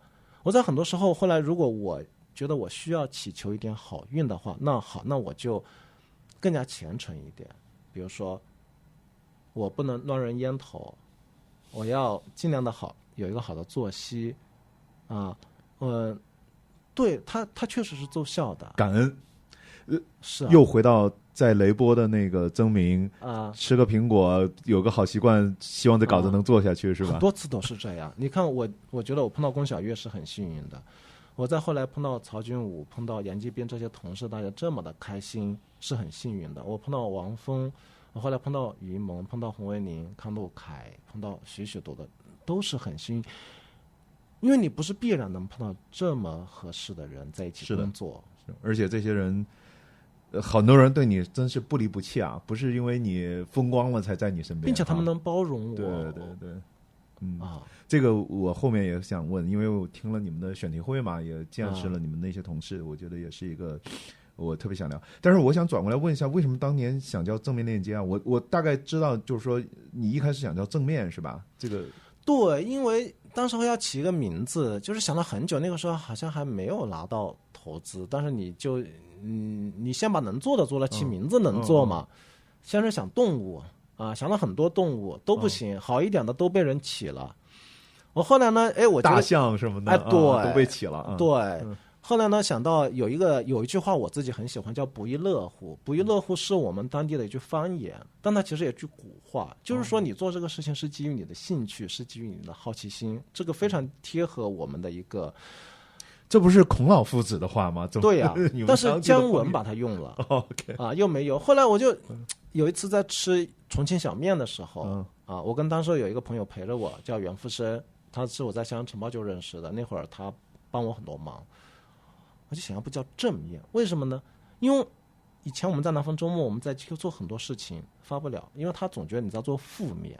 我在很多时候后来，如果我觉得我需要祈求一点好运的话，那好，那我就更加虔诚一点，比如说我不能乱扔烟头，我要尽量的有一个好的作息啊，对，它确实是奏效的。感恩，是又回到在雷波的那个曾明啊，吃个苹果，有个好习惯，希望这稿子能做下去，是吧？很多次都是这样。你看我觉得我碰到龚小月是很幸运的，我在后来碰到曹军武、碰到杨继斌这些同事，大家这么的开心，是很幸运的。我碰到王峰。我后来碰到于蒙，碰到洪为宁、康路凯，碰到许多的，都是很幸运，因为你不是必然能碰到这么合适的人在一起工作，而且这些人，很多人对你真是不离不弃啊，不是因为你风光了才在你身边，并且他们能包容我。对，这个我后面也想问，因为我听了你们的选题会嘛，也见识了你们那些同事，我觉得也是一个。我特别想聊，但是我想转过来问一下，为什么当年想叫正面链接啊？我大概知道，就是说你一开始想叫正面是吧？这个对，因为当时要起一个名字，就是想了很久，那个时候好像还没有拿到投资，但是你先把能做的做了，起名字能做嘛？先是想动物啊，想了很多动物都不行，好一点的都被人起了。我后来呢，我觉得大象什么的，对，都被起了，对。后来呢，想到有一句话我自己很喜欢，叫不亦乐乎。不亦乐乎是我们当地的一句方言，但它其实也句古话，就是说你做这个事情是基于你的兴趣，是基于你的好奇心，这个非常贴合我们的一个。这不是孔老夫子的话吗？对呀，但是姜文把它用了，OK 又没有。后来我就有一次在吃重庆小面的时候，我跟当时有一个朋友陪着我，叫袁富生，他是我在香港晨报就认识的，那会儿他帮我很多忙。我就想要不叫正面，为什么呢？因为以前我们在南方周末，我们在 GQ 做很多事情发不了，因为他总觉得你在做负面。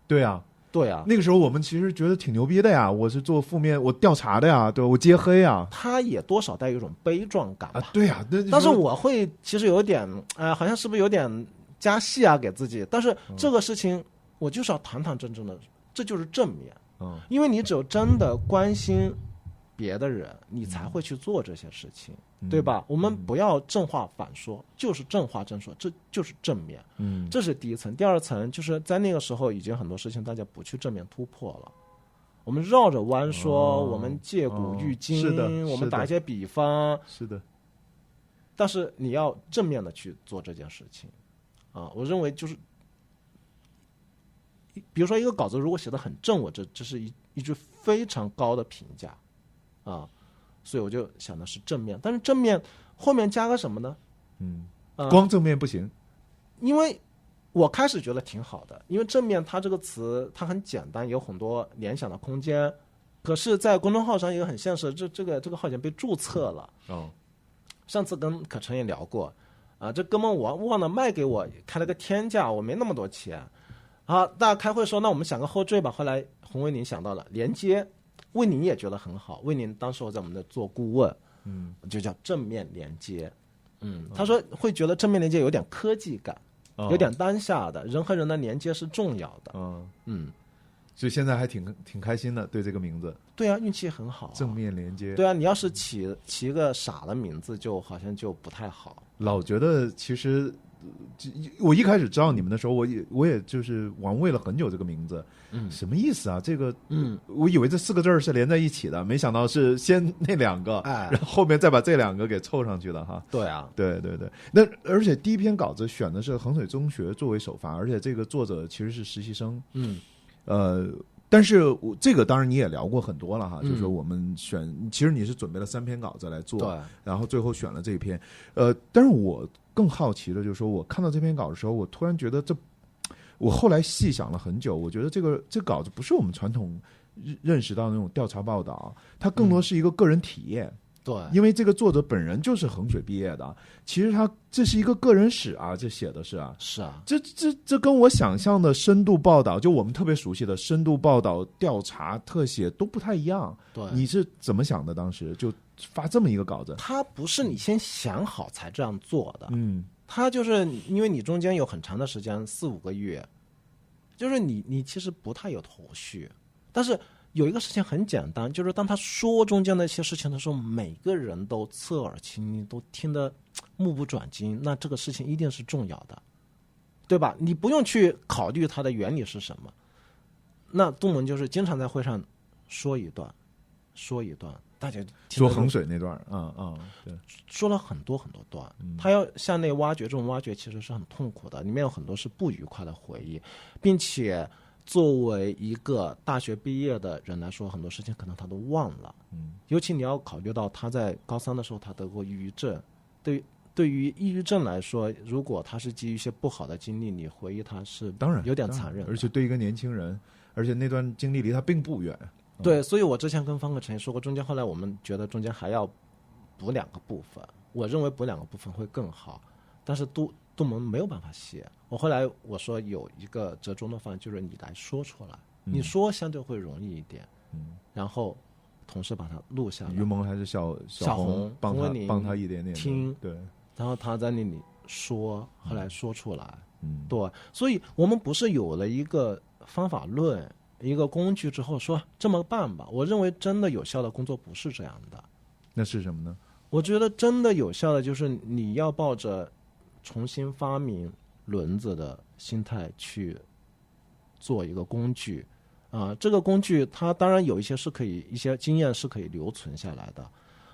对啊，对啊，那个时候我们其实觉得挺牛逼的呀，我是做负面，我调查的呀，对，我揭黑啊，他也多少带有一种悲壮感吧。对呀，但是我会其实有点，好像是不是有点加戏啊给自己？但是这个事情我就是要堂堂正正的，这就是正面。因为你只有真的关心别的人，你才会去做这些事情，对吧？我们不要正话反说，就是正话正说，这就是正面。这是第一层。第二层就是在那个时候，已经很多事情大家不去正面突破了，我们绕着弯说，我们借古喻今，是的，我们打一些比方，是的。但是你要正面的去做这件事情啊！我认为就是。比如说一个稿子如果写得很正，这是一句非常高的评价啊，所以我就想的是正面，但是正面后面加个什么呢？光正面不行，因为我开始觉得挺好的，因为正面它这个词它很简单，有很多联想的空间，可是在公众号上也很现实，这个号已经被注册了。上次跟可成也聊过啊，这哥们我忘了卖给我，开了个天价，我没那么多钱。好，大家开会说，那我们想个后缀吧。后来洪为宁想到了连接，魏宁也觉得很好。魏宁当时我在我们那做顾问，就叫正面连接。他说会觉得正面连接有点科技感，有点当下的，人和人的连接是重要的。所以现在还挺开心的，对这个名字。对啊，运气很好。正面连接。对啊，你要是起一个傻的名字，就好像就不太好。老觉得其实。我一开始知道你们的时候，我也就是玩味了很久这个名字，什么意思啊？这个，我以为这4个字是连在一起的，没想到是先那2个，然后后面再把这2个给凑上去的哈。对啊，对。那而且第一篇稿子选的是衡水中学作为首发，而且这个作者其实是实习生，但是这个当然你也聊过很多了哈，就是说我们选，其实你是准备了3篇稿子来做，对，然后最后选了这一篇，但是我更好奇的就是说，我看到这篇稿的时候，我突然觉得我后来细想了很久，我觉得这稿子不是我们传统认识到那种调查报道，它更多是一个个人体验。对，因为这个作者本人就是衡水毕业的，其实这是一个个人史啊，这写的是啊，是啊，这跟我想象的深度报道，就我们特别熟悉的深度报道、调查、特写都不太一样。对，你是怎么想的？当时就发这么一个稿子？它不是你先想好才这样做的，它就是因为你中间有很长的时间4-5个月，就是你其实不太有头绪，但是。有一个事情很简单，就是当他说中间的一些事情的时候，每个人都侧耳倾听，都听得目不转睛，那这个事情一定是重要的，对吧？你不用去考虑它的原理是什么。那杜蒙就是经常在会上说一段，大家说衡水那段，对，说了很多很多段。他要向内挖掘，这种挖掘其实是很痛苦的，里面有很多是不愉快的回忆，并且。作为一个大学毕业的人来说，很多事情可能他都忘了。尤其你要考虑到他在高3的时候他得过抑郁症，对于抑郁症来说，如果他是基于一些不好的经历，你回忆他是当然有点残忍，而且对一个年轻人，而且那段经历离他并不远。对，所以我之前跟方克成也说过，中间后来我们觉得中间还要补2个部分，我认为补2个部分会更好，但是杜蒙没有办法写。后来我说有一个折中的方案，就是你来说出来，你说相对会容易一点，然后同事把它录下来。于蒙还是小红帮他一点点听，对，然后他在那里说，后来说出来，对，所以我们不是有了一个方法论、一个工具之后说这么办吧？我认为真的有效的工作不是这样的。那是什么呢？我觉得真的有效的就是你要抱着重新发明轮子的心态去做一个工具这个工具它当然有一些经验是可以留存下来的，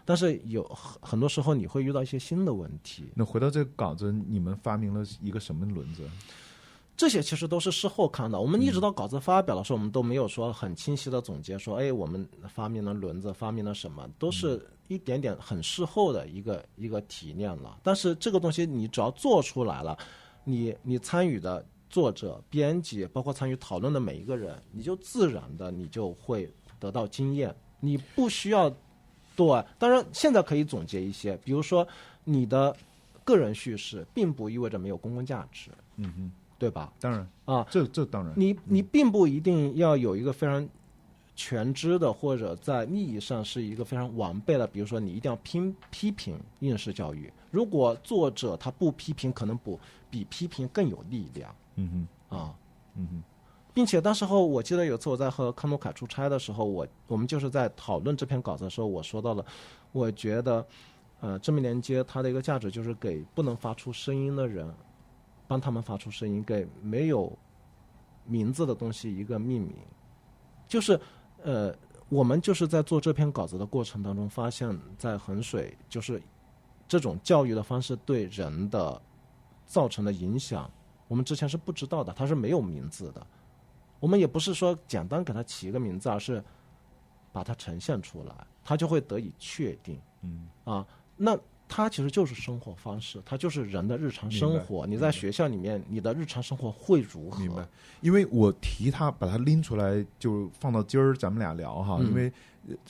但是有很多时候你会遇到一些新的问题。那回到这个稿子，你们发明了一个什么轮子？这些其实都是事后看的，我们一直到稿子发表的时候，我们都没有说很清晰的总结说，我们发明了轮子，发明了什么，都是一点点很事后的一个提炼了。但是这个东西你只要做出来了，你参与的作者、编辑，包括参与讨论的每一个人，你就自然的你就会得到经验，你不需要对。当然现在可以总结一些，比如说你的个人叙事并不意味着没有公共价值。对吧？当然啊，这当然，你并不一定要有一个非常全知的，或者在利益上是一个非常完备的，比如说你一定要批评应试教育。如果作者他不批评，可能比批评更有力量。并且当时候我记得有次我在和康诺凯出差的时候，我们就是在讨论这篇稿子的时候，我说到了，我觉得正面连接它的一个价值就是给不能发出声音的人，帮他们发出声音，给没有名字的东西一个命名。就是我们就是在做这篇稿子的过程当中，发现在衡水就是这种教育的方式对人的造成的影响，我们之前是不知道的，它是没有名字的。我们也不是说简单给它起一个名字，而是把它呈现出来，它就会得以确定。那它其实就是生活方式，它就是人的日常生活。你在学校里面，你的日常生活会如何？明白。因为我提它，把它拎出来，就放到今儿咱们俩聊哈。因为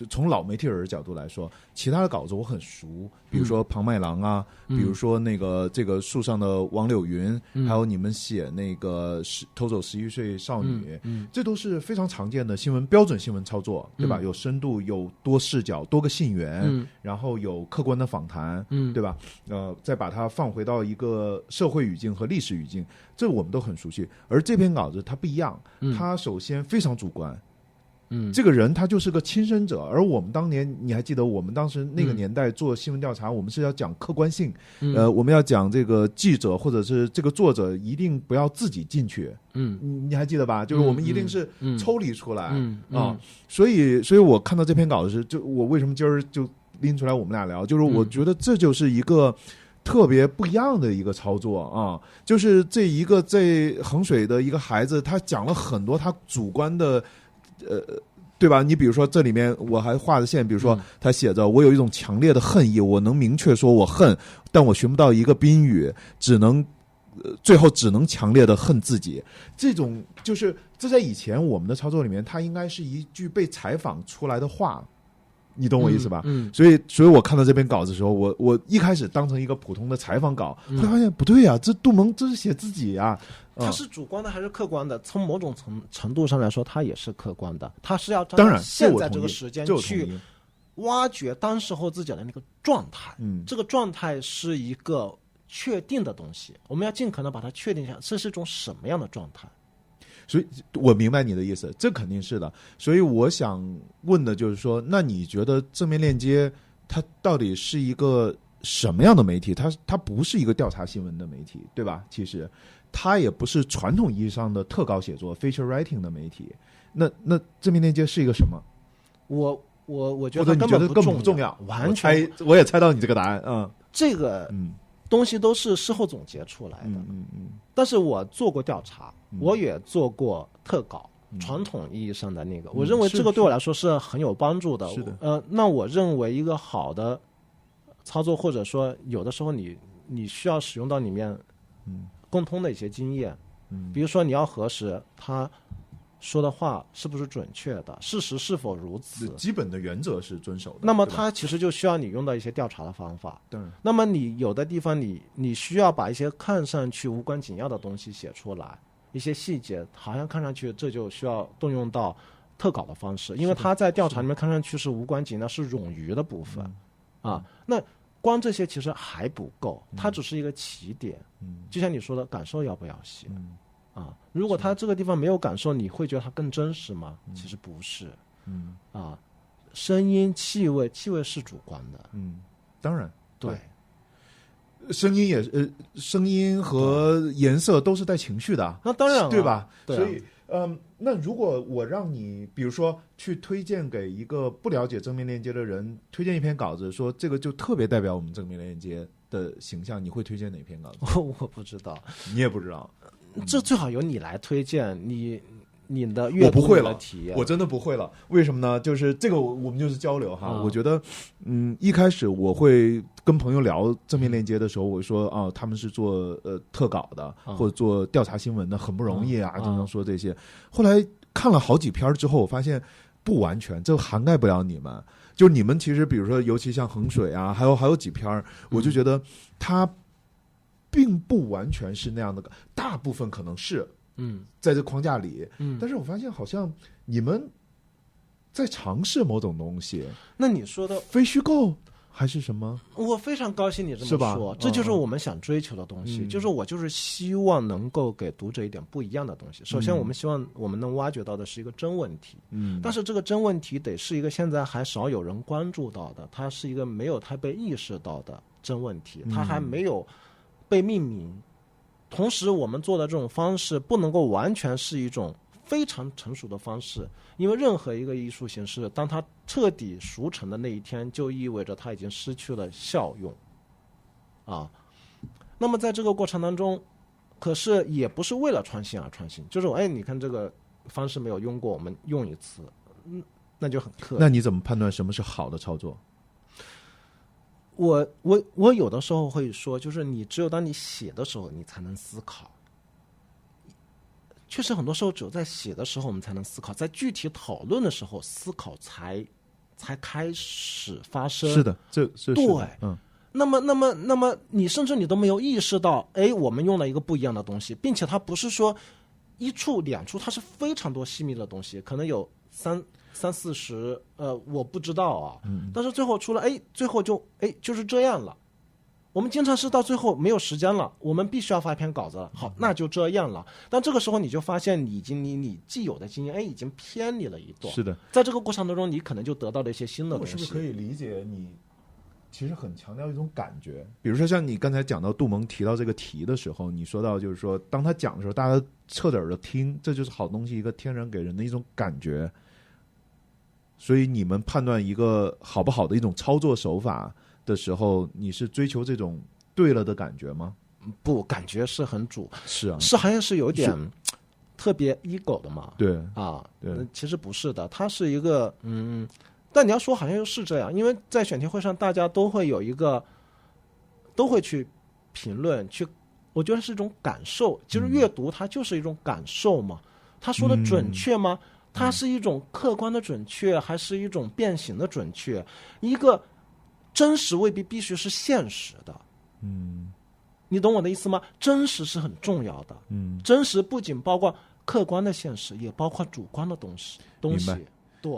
从老媒体人角度来说，其他的稿子我很熟，比如说庞麦郎啊，比如说这个树上的王柳云，还有你们写那个偷走11岁少女，这都是非常常见的标准新闻操作，对吧？有深度，有多视角，多个信源，然后有客观的访谈，对吧？再把它放回到一个社会语境和历史语境，这我们都很熟悉。而这篇稿子它不一样，它首先非常主观。这个人他就是个亲身者，而我们当年，你还记得我们当时那个年代做新闻调查，我们是要讲客观性，我们要讲这个记者或者是这个作者一定不要自己进去，你还记得吧？就是我们一定是抽离出来所以我看到这篇稿子就我为什么今儿就拎出来我们俩聊，就是我觉得这就是一个特别不一样的一个操作啊，就是这一个在衡水的一个孩子，他讲了很多他主观的。对吧？你比如说这里面我还画的线，比如说他写着我有一种强烈的恨意，我能明确说我恨，但我寻不到一个宾语，最后只能强烈的恨自己。这种就是这在以前我们的操作里面，它应该是一句被采访出来的话。你懂我意思吧？所以我看到这篇稿子的时候，我一开始当成一个普通的采访稿，后来发现不对啊，这杜蒙这是写自己啊。它是主观的还是客观的？从某种程度上来说，它也是客观的。它是要当然现在这个时间去挖掘当时候自己的那个状态。这个状态是一个确定的东西，我们要尽可能把它确定一下，这是一种什么样的状态。所以我明白你的意思，这肯定是的。所以我想问的就是说，那你觉得正面链接它到底是一个什么样的媒体？它不是一个调查新闻的媒体，对吧？其实它也不是传统意义上的特稿写作 feature writing 的媒体。那正面链接是一个什么？我觉得它根本不重要，完全我也猜到你这个答案。这个东西都是事后总结出来的。但是我做过调查，我也做过特稿，传统意义上的那个，我认为这个对我来说是很有帮助的。是的。那我认为一个好的操作，或者说有的时候你需要使用到里面共通的一些经验，比如说你要核实他说的话是不是准确的，事实是否如此，基本的原则是遵守的。那么它其实就需要你用到一些调查的方法。对。那么你有的地方你需要把一些看上去无关紧要的东西写出来，一些细节好像看上去这就需要动用到特稿的方式，因为它在调查里面看上去是无关紧要，是冗余的部分那光这些其实还不够，它只是一个起点。就像你说的，感受要不要写？如果他这个地方没有感受，你会觉得它更真实吗？其实不是。声音、气味是主观的。当然，对。声音和颜色都是带情绪的。那当然了，对吧？对。所以，那如果我让你，比如说去推荐给一个不了解正面链接的人，推荐一篇稿子，说这个就特别代表我们正面链接的形象，你会推荐哪篇稿子？我不知道，你也不知道。这最好由你来推荐，你的阅读的体验。我真的不会了。为什么呢？就是这个我们就是交流哈。我觉得一开始我会跟朋友聊正面链接的时候，我说他们是做特稿的，或者做调查新闻的，很不容易啊，经常说这些。后来看了好几篇之后，我发现不完全，这涵盖不了你们。就是你们其实比如说尤其像衡水啊，还有几篇，我就觉得它并不完全是那样的，大部分可能是在这框架里，但是我发现好像你们在尝试某种东西。那你说的非虚构还是什么？我非常高兴你这是吧么说，这就是我们想追求的东西。就是我就是希望能够给读者一点不一样的东西。首先，我们希望我们能挖掘到的是一个真问题，但是这个真问题得是一个现在还少有人关注到的，它是一个没有太被意识到的真问题，它还没有被命名。同时，我们做的这种方式不能够完全是一种非常成熟的方式，因为任何一个艺术形式，当它彻底熟成的那一天，就意味着它已经失去了效用啊。那么在这个过程当中，可是也不是为了创新而创新，就是哎，你看这个方式没有用过，我们用一次，那就很刻意。那你怎么判断什么是好的操作？我有的时候会说，就是你只有当你写的时候，你才能思考。确实，很多时候只有在写的时候，我们才能思考；在具体讨论的时候，思考才开始发生。是的，这对，那么，你甚至你都没有意识到，哎，我们用了一个不一样的东西，并且它不是说一处两处，它是非常多细密的东西，可能有三四十，我不知道啊。但是最后出了，哎，最后就是这样了。我们经常是到最后没有时间了，我们必须要发一篇稿子了，好，那就这样了。但这个时候你就发现你既有的经验，已经偏离了一段。是的，在这个过程当中，你可能就得到了一些新的东西。我是不是可以理解你其实很强调一种感觉？比如说像你刚才讲到杜蒙提到这个题的时候，你说到就是说，当他讲的时候，大家侧着耳朵听，这就是好东西一个天然给人的一种感觉。所以你们判断一个好不好的一种操作手法的时候，你是追求这种对了的感觉吗？不，感觉是很主，是啊，是好像是有点特别 ego 的嘛。对啊，对，其实不是的，它是一个但你要说好像又是这样，因为在选题会上大家都会去评论，我觉得是一种感受。其实阅读它就是一种感受嘛。他说的准确吗？它是一种客观的准确，还是一种变形的准确？一个真实未必必须是现实的。你懂我的意思吗？真实是很重要的。真实不仅包括客观的现实，也包括主观的东西。明白。对。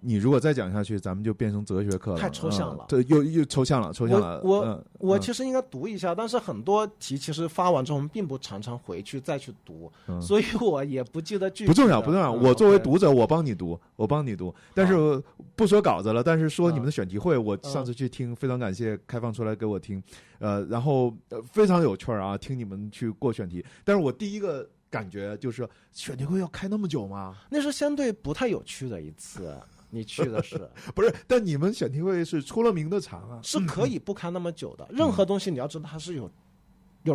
你如果再讲下去，咱们就变成哲学课了，太抽象了。对，又抽象了。我其实应该读一下，但是很多题其实发完之后，我们并不常常回去再去读，所以我也不记得具体。不重要。我作为读者，我帮你读。但是不说稿子了，但是说你们的选题会，我上次去听，非常感谢开放出来给我听，然后非常有趣啊，听你们去过选题。但是我第一个感觉就是选题会要开那么久吗？那是相对不太有趣的一次。你去的是不是？但你们选题会是出了名的长啊，是可以不开那么久的。任何东西你要知道它是有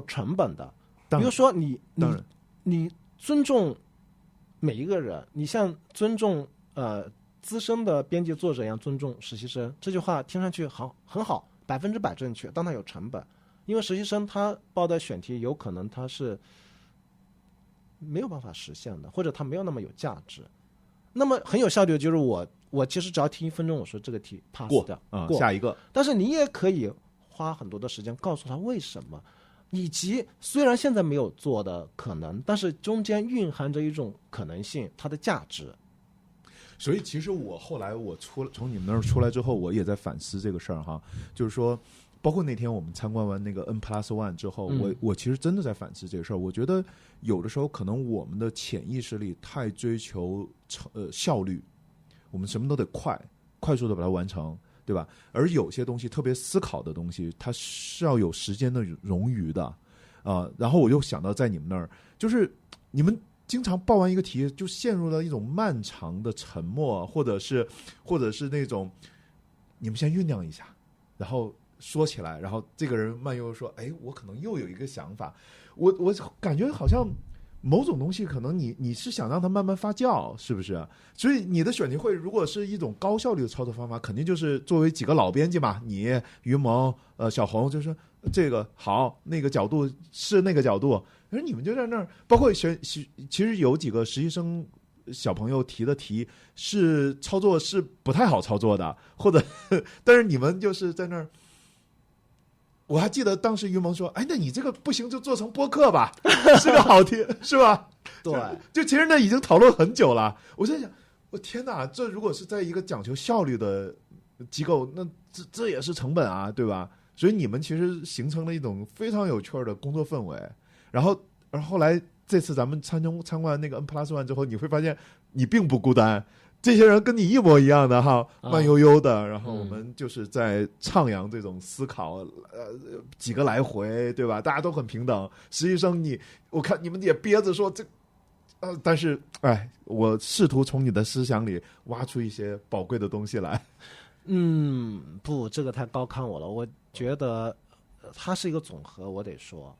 成本的。比如说你尊重每一个人，你像尊重资深的编辑作者一样尊重实习生，这句话听上去很好，100%正确，但它有成本。因为实习生他报的选题有可能他是没有办法实现的，或者他没有那么有价值。那么很有效率的就是我其实只要听1分钟，我说这个题 pass 掉，过下一个。但是你也可以花很多的时间告诉他为什么，以及虽然现在没有做的可能，但是中间蕴含着一种可能性，它的价值。所以其实我后来从你们那儿出来之后，我也在反思这个事儿哈，就是说，包括那天我们参观完那个 N+1 之后，我其实真的在反思这个事儿。我觉得有的时候可能我们的潜意识里太追求效率，我们什么都得快速的把它完成，对吧？而有些东西特别思考的东西，它是要有时间的冗余的然后我又想到在你们那儿，就是你们经常报完一个题就陷入了一种漫长的沉默，或者是那种你们先酝酿一下，然后说起来，然后这个人慢悠悠说，哎，我可能又有一个想法。我感觉好像某种东西可能你是想让它慢慢发酵，是不是？所以你的选题会如果是一种高效率的操作方法，肯定就是作为几个老编辑嘛，你于萌小红就是这个好，那个角度是那个角度，而你们就在那儿，包括其实有几个实习生小朋友提的题是操作是不太好操作的，或者但是你们就是在那儿我还记得当时于萌说：“哎，那你这个不行，就做成播客吧，是个好听，是吧？”对，就其实那已经讨论很久了。我在想，我天哪，这如果是在一个讲求效率的机构，那这也是成本啊，对吧？所以你们其实形成了一种非常有趣的工作氛围。然后后来这次咱们参观那个 N+1 之后，你会发现你并不孤单。这些人跟你一模一样的哈，慢悠悠的，然后我们就是在徜徉这种思考，几个来回，对吧？大家都很平等。实际上我看你们也憋着说这，但是我试图从你的思想里挖出一些宝贵的东西来。不，这个太高看我了。我觉得它是一个总和，我得说，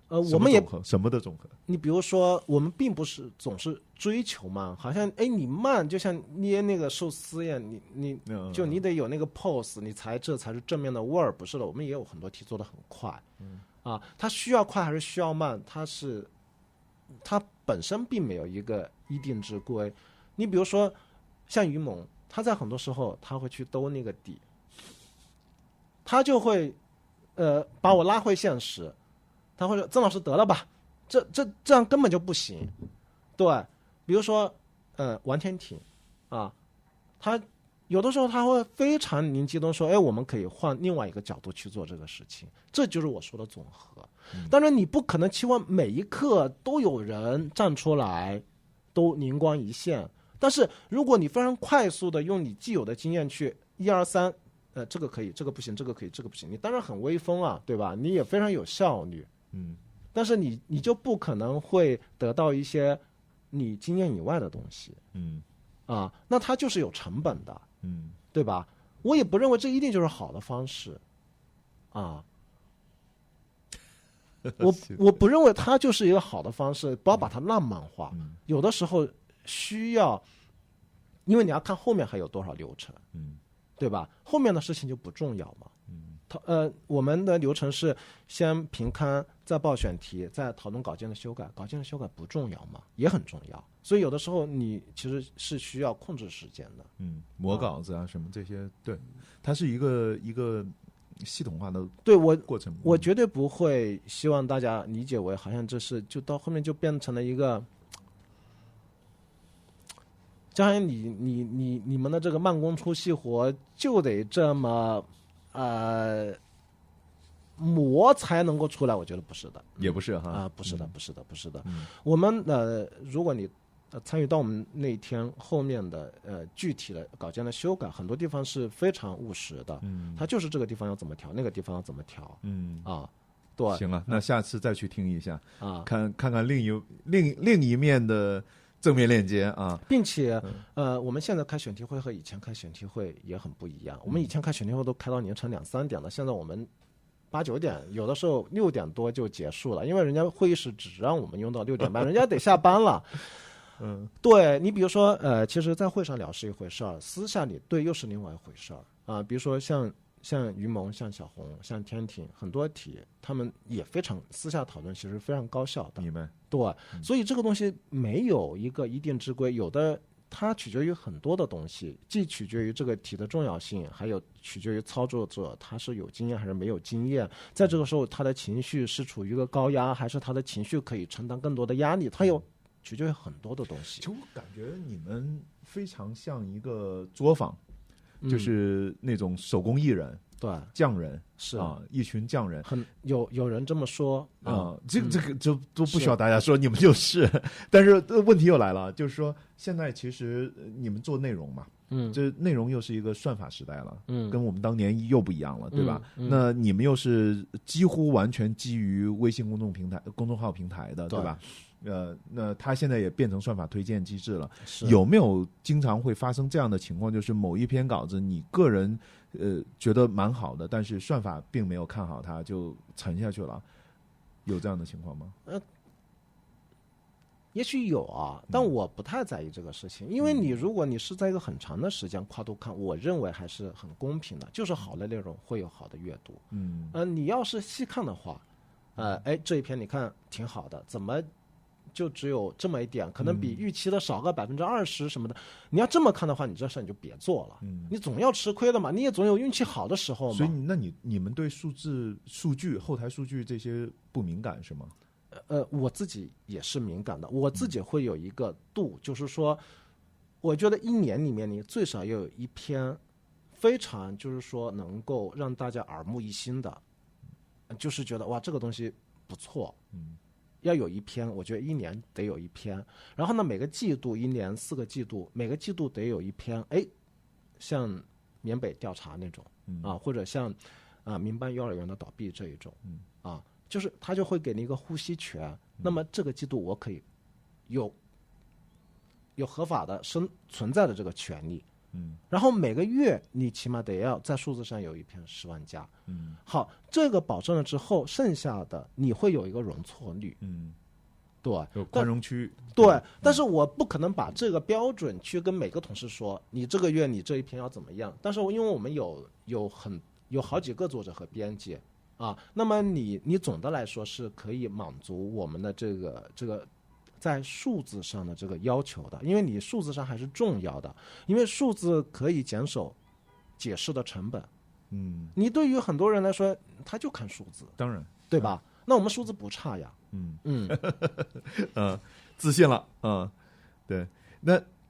我们也什么的总和？你比如说，我们并不是总是追求慢，好像你慢就像捏那个寿司一样，你得有那个 pose， 这才是正面的味儿，不是的。我们也有很多题做得很快，它需要快还是需要慢，它本身并没有一个一定之规。你比如说像于萌，他在很多时候他会去兜那个底，他就会把我拉回现实。他会说：“曾老师得了吧，这样根本就不行。”对，比如说王天挺啊，他有的时候他会非常灵机一动说：“我们可以换另外一个角度去做这个事情。”这就是我说的总和。当然，你不可能期望每一刻都有人站出来，都灵光一现。但是如果你非常快速的用你既有的经验去1、2、3，这个可以，这个不行，这个可以，这个不行，你当然很威风啊，对吧？你也非常有效率。但是你就不可能会得到一些你经验以外的东西，那它就是有成本的，对吧？我也不认为这一定就是好的方式，我不认为它就是一个好的方式，不要把它浪漫化。有的时候需要，因为你要看后面还有多少流程，对吧？后面的事情就不重要嘛。我们的流程是先评刊，再报选题，再讨论稿件的修改。稿件的修改不重要吗？也很重要。所以有的时候你其实是需要控制时间的。磨稿子啊什么这些，对，它是一个系统化的过程。我绝对不会希望大家理解为好像这是就到后面就变成了一个，就好像你们的这个慢工出细活就得这么磨才能够出来，我觉得不是的，也不是哈不是的。我们如果你参与到我们那一天后面的具体的稿件的修改，很多地方是非常务实的，它就是这个地方要怎么调，那个地方要怎么调，对。行了，那下次再去听一下看看另一面的正面链接啊，并且我们现在开选题会和以前开选题会也很不一样。我们以前开选题会都开到凌晨2、3点了，现在我们8、9点，有的时候6点多就结束了，因为人家会议室只让我们用到6点半，人家得下班了。对，你比如说其实在会上聊是一回事儿，私下里对又是另外一回事儿比如说像于萌、像小红、像天挺，很多题他们也非常私下讨论，其实非常高效的。明白？对，所以这个东西没有一个一定之规，有的它取决于很多的东西，既取决于这个题的重要性，还有取决于操作者他是有经验还是没有经验，在这个时候他的情绪是处于一个高压，还是他的情绪可以承担更多的压力，他有取决于很多的东西。就感觉你们非常像一个作坊，就是那种手工艺人，对，匠人是一群匠人，有人这么说这个就都不需要大家说，你们就是。但是问题又来了，就是说现在其实你们做内容嘛，这内容又是一个算法时代了，跟我们当年又不一样了，对吧？那你们又是几乎完全基于微信公众号平台的，对吧？那它现在也变成算法推荐机制了，有没有经常会发生这样的情况，就是某一篇稿子你个人觉得蛮好的，但是算法并没有看好它，就沉下去了，有这样的情况吗？也许有但我不太在意这个事情，因为如果你是在一个很长的时间跨度看，我认为还是很公平的，就是好的内容会有好的阅读。你要是细看的话，这一篇你看挺好的，怎么就只有这么一点，可能比预期的少个20%什么的。你要这么看的话，你这事你就别做了。你总要吃亏的嘛，你也总有运气好的时候嘛。所以那你们对数据、后台数据这些不敏感是吗？我自己也是敏感的，我自己会有一个度，就是说，我觉得一年里面你最少要有一篇非常就是说能够让大家耳目一新的，就是觉得哇这个东西不错，要有一篇，我觉得一年得有一篇。然后呢，每个季度一年4个季度，每个季度得有一篇，像缅北调查那种或者像民办幼儿园的倒闭这一种就是他就会给你一个呼吸权。那么这个季度我可以有合法的存在的这个权利。然后每个月你起码得要在数字上有一篇10万加。好，这个保证了之后，剩下的你会有一个容错率。对，有宽容区。对，但是我不可能把这个标准去跟每个同事说，你这个月你这一篇要怎么样。但是因为我们有好几个作者和编辑那么你总的来说是可以满足我们的这个在数字上的这个要求的，因为你数字上还是重要的，因为数字可以减少解释的成本。你对于很多人来说，他就看数字，当然，对吧？那我们数字不差呀。自信了。对。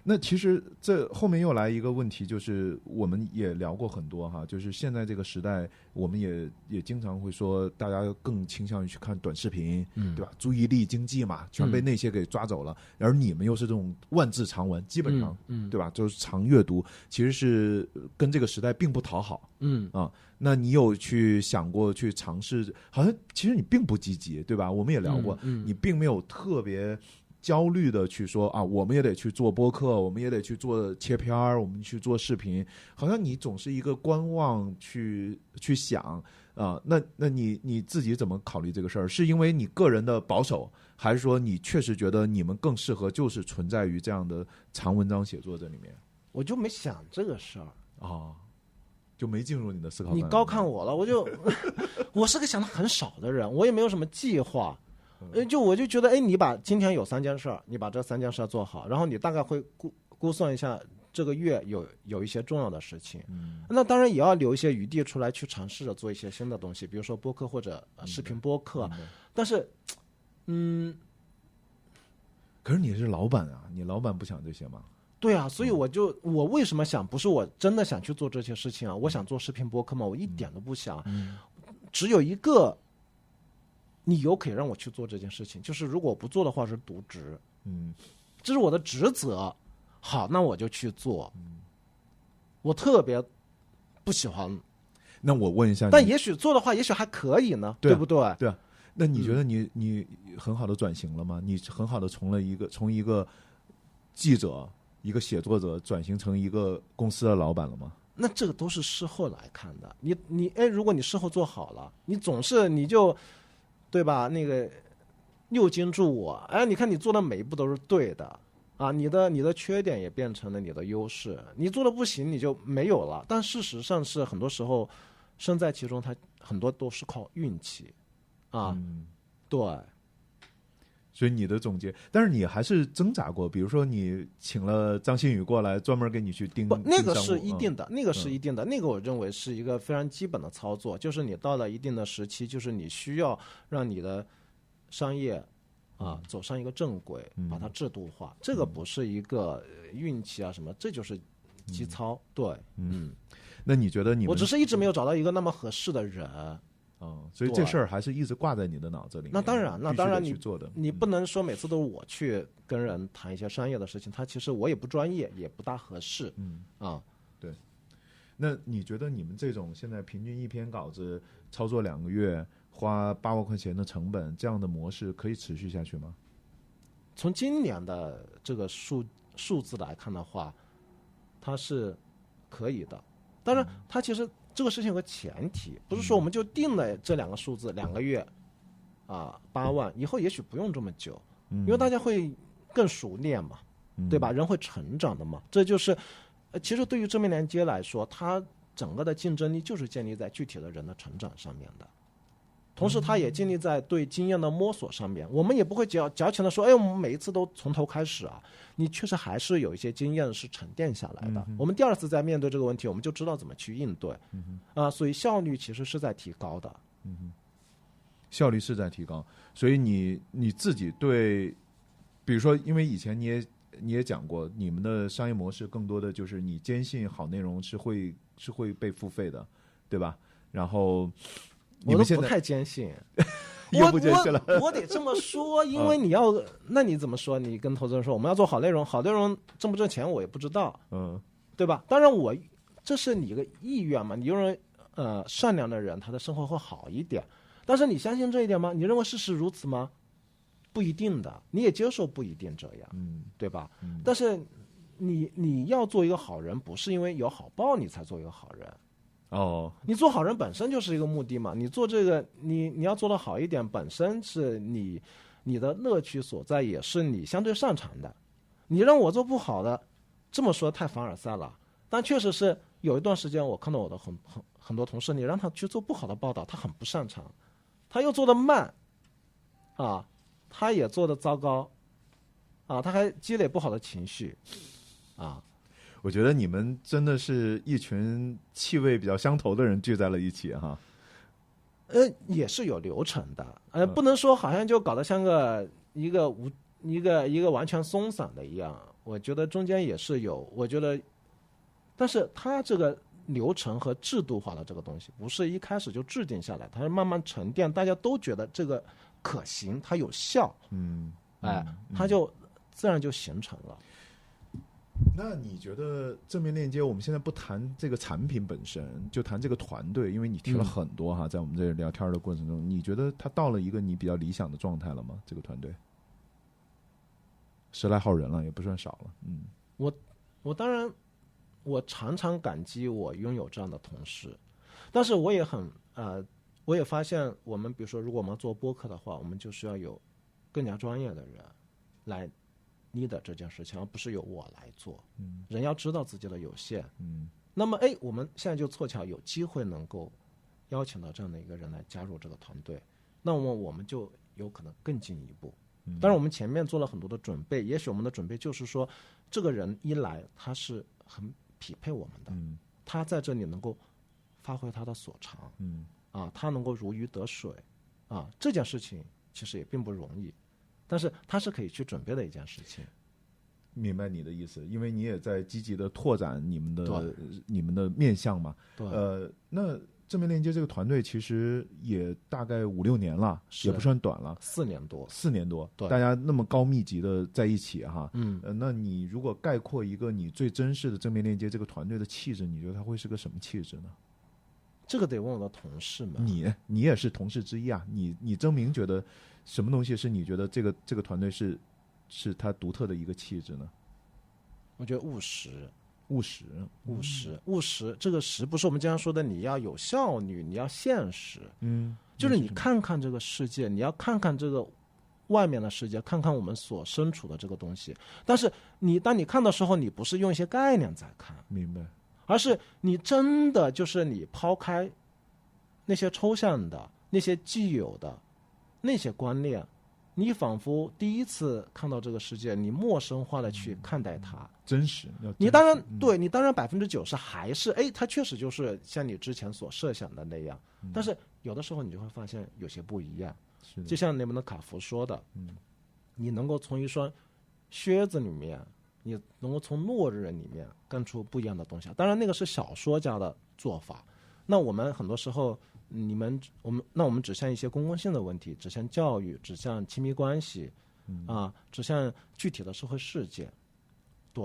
那其实这后面又来一个问题，就是我们也聊过很多哈，就是现在这个时代，我们也经常会说，大家更倾向于去看短视频，对吧？注意力经济嘛，全被那些给抓走了。而你们又是这种万字长文，基本上，对吧？就是长阅读，其实是跟这个时代并不讨好。那你有去想过去尝试？好像其实你并不积极，对吧？我们也聊过，你并没有特别焦虑的去说我们也得去做播客，我们也得去做切片儿，我们去做视频，好像你总是一个观望去想那你自己怎么考虑这个事儿？是因为你个人的保守，还是说你确实觉得你们更适合就是存在于这样的长文章写作这里面？我就没想这个事儿就没进入你的思考范围。你高看我了，我是个想的很少的人，我也没有什么计划。我就觉得你把今天有3件事，你把这3件事做好，然后你大概会估算一下这个月有一些重要的事情。那当然也要留一些余地出来去尝试着做一些新的东西，比如说播客或者视频播客。但是可是你是老板啊，你老板不想这些吗？对啊，所以我为什么想，不是我真的想去做这些事情我想做视频播客吗？我一点都不想。只有一个理由可以让我去做这件事情，就是如果我不做的话是渎职。这是我的职责。好，那我就去做。我特别不喜欢。那我问一下你，但也许做的话也许还可以呢， 对不对？对啊。那你觉得你很好的转型了吗？你很好的从一个记者，一个写作者转型成一个公司的老板了吗？那这个都是事后来看的。如果你事后做好了，你就对吧？那个六斤助我，你看你做的每一步都是对的你的缺点也变成了你的优势，你做的不行你就没有了。但事实上是很多时候身在其中，它很多都是靠运气对。所以你的总结，但是你还是挣扎过，比如说你请了张馨予过来专门给你去盯，那个是一定的，那个是一定的，那个我认为是一个非常基本的操作，就是你到了一定的时期，就是你需要让你的商业走上一个正轨，把它制度化。这个不是一个运气什么，这就是基操。对。那你觉得我只是一直没有找到一个那么合适的人。所以这事儿还是一直挂在你的脑子里面。那当然去做的。你不能说每次都是我去跟人谈一些商业的事情，其实我也不专业，也不大合适。对。那你觉得你们这种现在平均一篇稿子操作2个月，花8万块钱的成本，这样的模式可以持续下去吗？从今年的这个数字来看的话，它是可以的。当然，它其实这个事情有个前提，不是说我们就定了这2个数字，2个月8万，以后也许不用这么久，因为大家会更熟练嘛，对吧？人会成长的嘛。这就是其实对于正面连接来说，它整个的竞争力就是建立在具体的人的成长上面的。同时他也尽力在对经验的摸索上面，我们也不会矫情的说，哎，我们每一次都从头开始啊，你确实还是有一些经验是沉淀下来的，我们第二次再面对这个问题，我们就知道怎么去应对，所以效率其实是在提高的，效率是在提高，所以你自己对，比如说，因为以前你也讲过，你们的商业模式更多的就是你坚信好内容是会被付费的，对吧？然后你们现在我都不太坚信，又不坚信了。我得这么说，因为你要，那你怎么说？你跟投资人说我们要做好内容，好内容挣不挣钱我也不知道，对吧？当然这是你一个意愿嘛，你认为善良的人他的生活会好一点，但是你相信这一点吗？你认为事实如此吗？不一定的，你也接受不一定这样，对吧？但是你要做一个好人，不是因为有好报你才做一个好人。你做好人本身就是一个目的嘛，你做这个你要做得好一点，本身是你的乐趣所在，也是你相对擅长的。你让我做不好的，这么说太凡尔赛了，但确实是有一段时间我看到我的很多同事，你让他去做不好的报道，他很不擅长，他又做得慢啊，他也做得糟糕啊，他还积累不好的情绪啊。我觉得你们真的是一群气味比较相投的人聚在了一起哈。也是有流程的，不能说好像就搞得像一个完全松散的一样。我觉得中间也是有，我觉得，但是它这个流程和制度化的这个东西，不是一开始就制定下来，它是慢慢沉淀，大家都觉得这个可行，它有效，它就自然就形成了。那你觉得正面链接，我们现在不谈这个产品本身，就谈这个团队，因为你提了很多哈，在我们这聊天的过程中，你觉得他到了一个你比较理想的状态了吗？这个团队10来号人了，也不算少了。我当然，我常常感激我拥有这样的同事，但是我也我也发现，我们比如说，如果我们要做播客的话，我们就需要有更加专业的人来leader这件事情，而不是由我来做。人要知道自己的有限。那么我们现在就凑巧有机会能够邀请到这样的一个人来加入这个团队，那么我们就有可能更进一步。当然我们前面做了很多的准备，也许我们的准备就是说，这个人一来他是很匹配我们的，他在这里能够发挥他的所长，他能够如鱼得水，这件事情其实也并不容易，但是它是可以去准备的一件事情。明白你的意思，因为你也在积极的拓展你们的面向嘛。那正面链接这个团队其实也大概5、6年了，也不算短了，4年多，对，大家那么高密集的在一起哈。那你如果概括一个你最真实的正面链接这个团队的气质，你觉得它会是个什么气质呢？这个得问我的同事们。你也是同事之一啊，你证明觉得什么东西是你觉得这个团队是它独特的一个气质呢？我觉得务实，这个实不是我们经常说的你要有效率，你要现实，就是你看看这个世界，你要看看这个外面的世界，看看我们所身处的这个东西。但是当你看的时候，你不是用一些概念在看，明白，而是你真的就是你抛开那些抽象的、那些既有的那些观念，你仿佛第一次看到这个世界，你陌生化的去看待它，真实。你当然90%还是它确实就是像你之前所设想的那样，但是有的时候你就会发现有些不一样。就像你们的卡夫说的，你能够从一双靴子里面，你能够从落日里面干出不一样的东西。当然那个是小说家的做法，那我们很多时候我们指向一些公共性的问题，指向教育，指向亲密关系，指向具体的社会事件。对，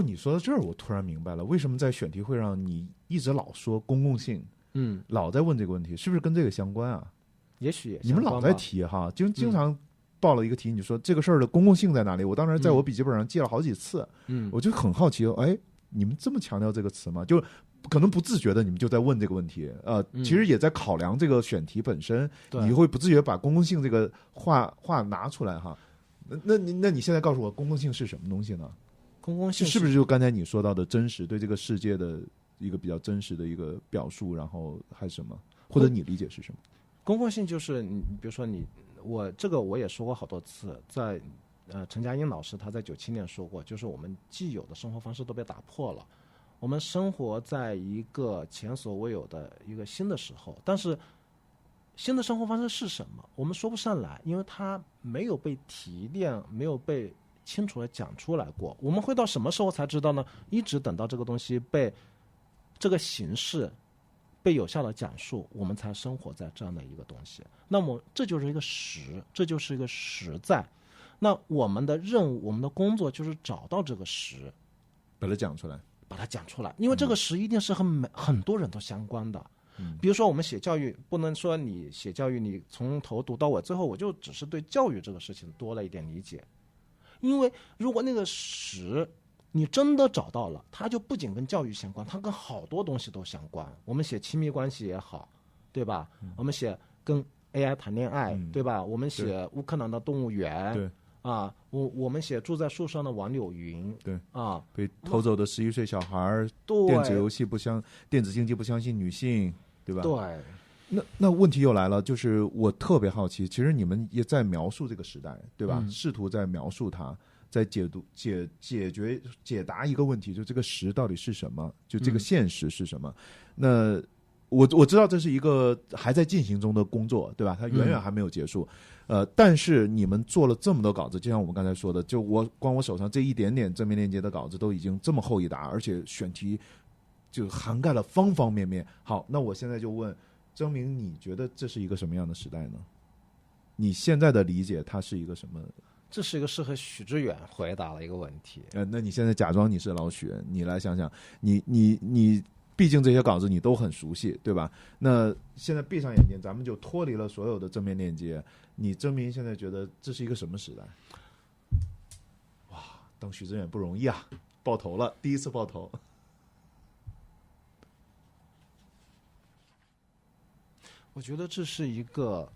你说到这儿，我突然明白了，为什么在选题会上你一直老说公共性，老在问这个问题，是不是跟这个相关啊？也许也你们老在提哈，经常报了一个题，你说这个事儿的公共性在哪里？我当时在我笔记本上记了好几次，我就很好奇，你们这么强调这个词吗？就可能不自觉的你们就在问这个问题，其实也在考量这个选题本身，你会不自觉把公共性这个话拿出来哈。那你现在告诉我，公共性是什么东西呢？公共性是不是就刚才你说到的真实，对这个世界的一个比较真实的一个表述，然后还是什么？或者你理解是什么？公共性就是你比如说我也说过好多次，在陈嘉映老师他在97年说过，就是我们既有的生活方式都被打破了，我们生活在一个前所未有的一个新的时候，但是新的生活方式是什么？我们说不上来，因为它没有被提炼，没有被清楚的讲出来过。我们会到什么时候才知道呢？一直等到这个东西被这个形式被有效的讲述，我们才生活在这样的一个东西。那么这就是一个实，这就是一个实在。那我们的任务，我们的工作就是找到这个实，把它讲出来，因为这个实一定是很多人都相关的。比如说我们写教育，不能说你写教育你从头读到尾，最后我就只是对教育这个事情多了一点理解。因为如果那个实你真的找到了，它就不仅跟教育相关，它跟好多东西都相关。我们写亲密关系也好，对吧？我们写跟 AI 谈恋爱，对吧？我们写乌克兰的动物园，对啊，我们写住在树上的王柳云，对啊，被偷走的11岁小孩，对，电子竞技不相信女性，对吧？对。那问题又来了，就是我特别好奇，其实你们也在描述这个时代，对吧？试图在描述它，在解答一个问题，就这个实到底是什么，就这个现实是什么。那我知道这是一个还在进行中的工作，对吧？它远远还没有结束。但是你们做了这么多稿子，就像我们刚才说的，就我手上这一点点正面链接的稿子都已经这么厚一沓，而且选题就涵盖了方方面面。好，那我现在就问曾明，你觉得这是一个什么样的时代呢？你现在的理解，它是一个什么？这是一个适合许知远回答的一个问题。那你现在假装你是老许，你来想想，你毕竟这些稿子你都很熟悉，对吧？那现在闭上眼睛，咱们就脱离了所有的正面链接。你曾明现在觉得这是一个什么时代？哇，当许知远不容易啊，爆头了，第一次爆头。我觉得这是一个，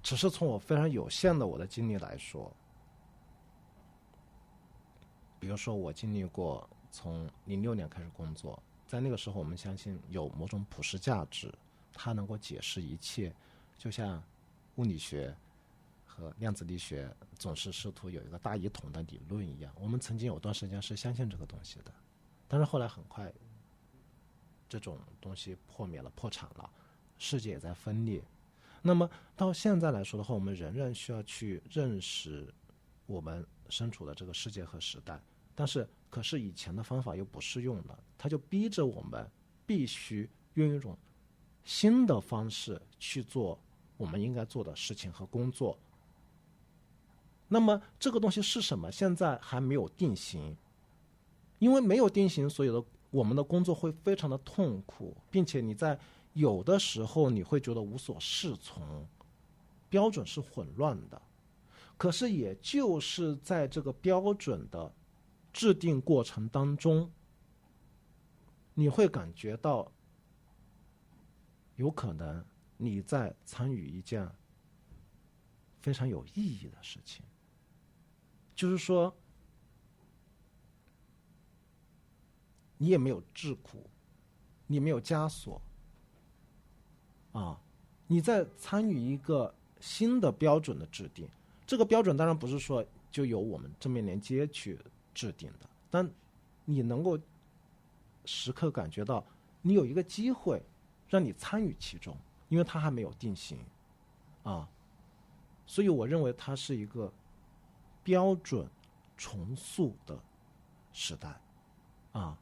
只是从我非常有限的我的经历来说，比如说我经历过从06年开始工作，在那个时候我们相信有某种普世价值，它能够解释一切，就像物理学和量子力学总是试图有一个大一统的理论一样，我们曾经有段时间是相信这个东西的，但是后来很快这种东西破灭了，破产了，世界也在分裂。那么到现在来说的话，我们仍然需要去认识我们身处的这个世界和时代，可是以前的方法又不适用了，它就逼着我们必须用一种新的方式去做我们应该做的事情和工作。那么这个东西是什么？现在还没有定型，因为没有定型，所以我们的工作会非常的痛苦，并且你在有的时候你会觉得无所适从，标准是混乱的。可是也就是在这个标准的制定过程当中，你会感觉到有可能你在参与一件非常有意义的事情，就是说你也没有桎梏，你没有枷锁啊，你在参与一个新的标准的制定。这个标准当然不是说就由我们正面连接去制定的，但你能够时刻感觉到你有一个机会让你参与其中，因为它还没有定型啊，所以我认为它是一个标准重塑的时代啊。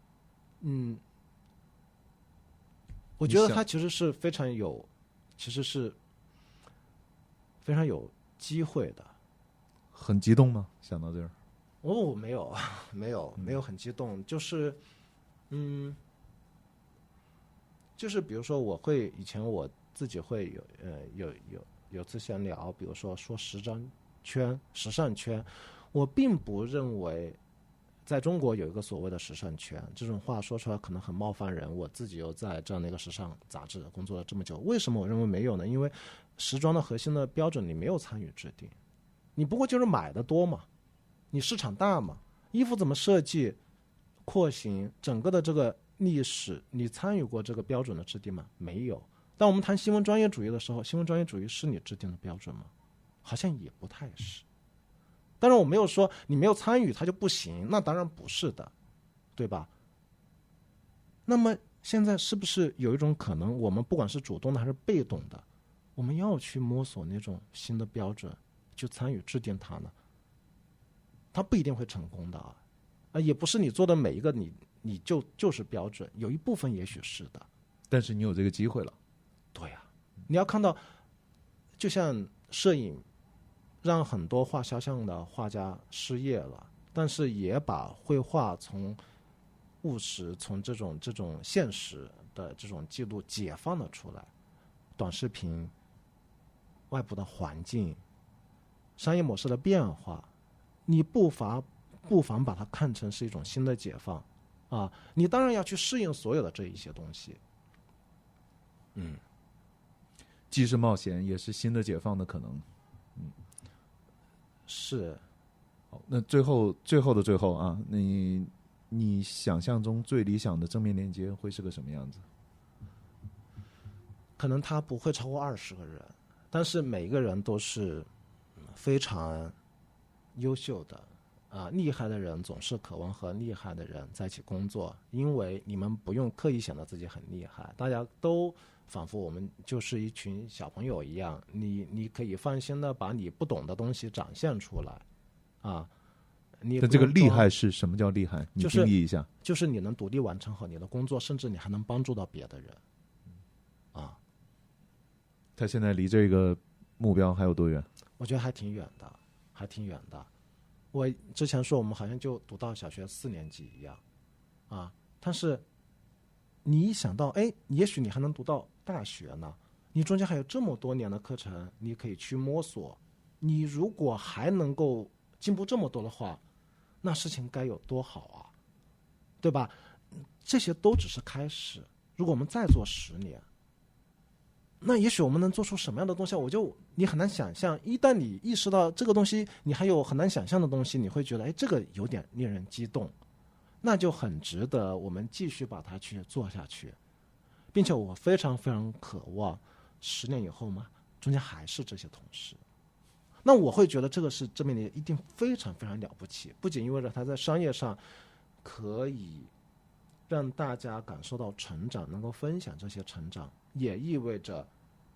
我觉得它其实是非常有机会的。很激动吗？想到这儿？没有很激动，就是比如说以前我自己会有次闲聊，比如说时尚圈，我并不认为在中国有一个所谓的时尚圈，这种话说出来可能很冒犯人，我自己又在这样的一个时尚杂志工作了这么久，为什么我认为没有呢？因为时装的核心的标准你没有参与制定，你不过就是买的多嘛，你市场大嘛，衣服怎么设计、廓形，整个的这个历史，你参与过这个标准的制定吗？没有。当我们谈新闻专业主义的时候，新闻专业主义是你制定的标准吗？好像也不太是。当然我没有说你没有参与它就不行，那当然不是的，对吧？那么现在是不是有一种可能，我们不管是主动的还是被动的，我们要去摸索那种新的标准，去参与制定它呢？它不一定会成功的也不是你做的每一个你就是标准，有一部分也许是的，但是你有这个机会了。对呀，你要看到，就像摄影让很多画肖像的画家失业了，但是也把绘画从务实、从这种现实的这种记录解放了出来。短视频、外部的环境、商业模式的变化，你不妨把它看成是一种新的解放你当然要去适应所有的这一些东西。既是冒险，也是新的解放的可能。是。好，那最后的最后啊，你想象中最理想的正面连接会是个什么样子？可能他不会超过20个人，但是每一个人都是非常优秀的厉害的人总是渴望和厉害的人在一起工作，因为你们不用刻意显得自己很厉害，大家都仿佛我们就是一群小朋友一样，你可以放心的把你不懂的东西展现出来但这个厉害是什么叫厉害？你定义一下。就是你能独立完成好你的工作，甚至你还能帮助到别的人他现在离这个目标还有多远？我觉得还挺远的。我之前说我们好像就读到小学4年级一样但是你一想到也许你还能读到大学呢，你中间还有这么多年的课程你可以去摸索，你如果还能够进步这么多的话，那事情该有多好对吧？这些都只是开始，如果我们再做10年，那也许我们能做出什么样的东西，你很难想象。一旦你意识到这个东西你还有很难想象的东西，你会觉得这个有点令人激动，那就很值得我们继续把它去做下去。并且我非常非常渴望10年以后嘛，中间还是这些同事，那我会觉得这个是正面的一定非常非常了不起，不仅意味着它在商业上可以让大家感受到成长，能够分享这些成长，也意味着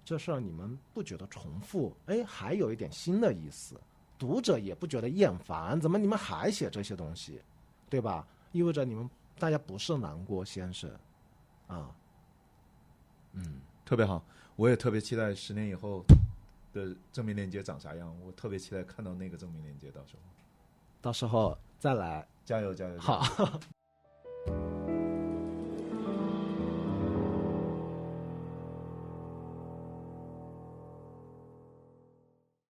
这事儿你们不觉得重复，还有一点新的意思，读者也不觉得厌烦，怎么你们还写这些东西，对吧？意味着你们大家不是南郭先生特别好，我也特别期待10年以后的正面链接长啥样，我特别期待看到那个正面链接，到时候再来，加油加油！好。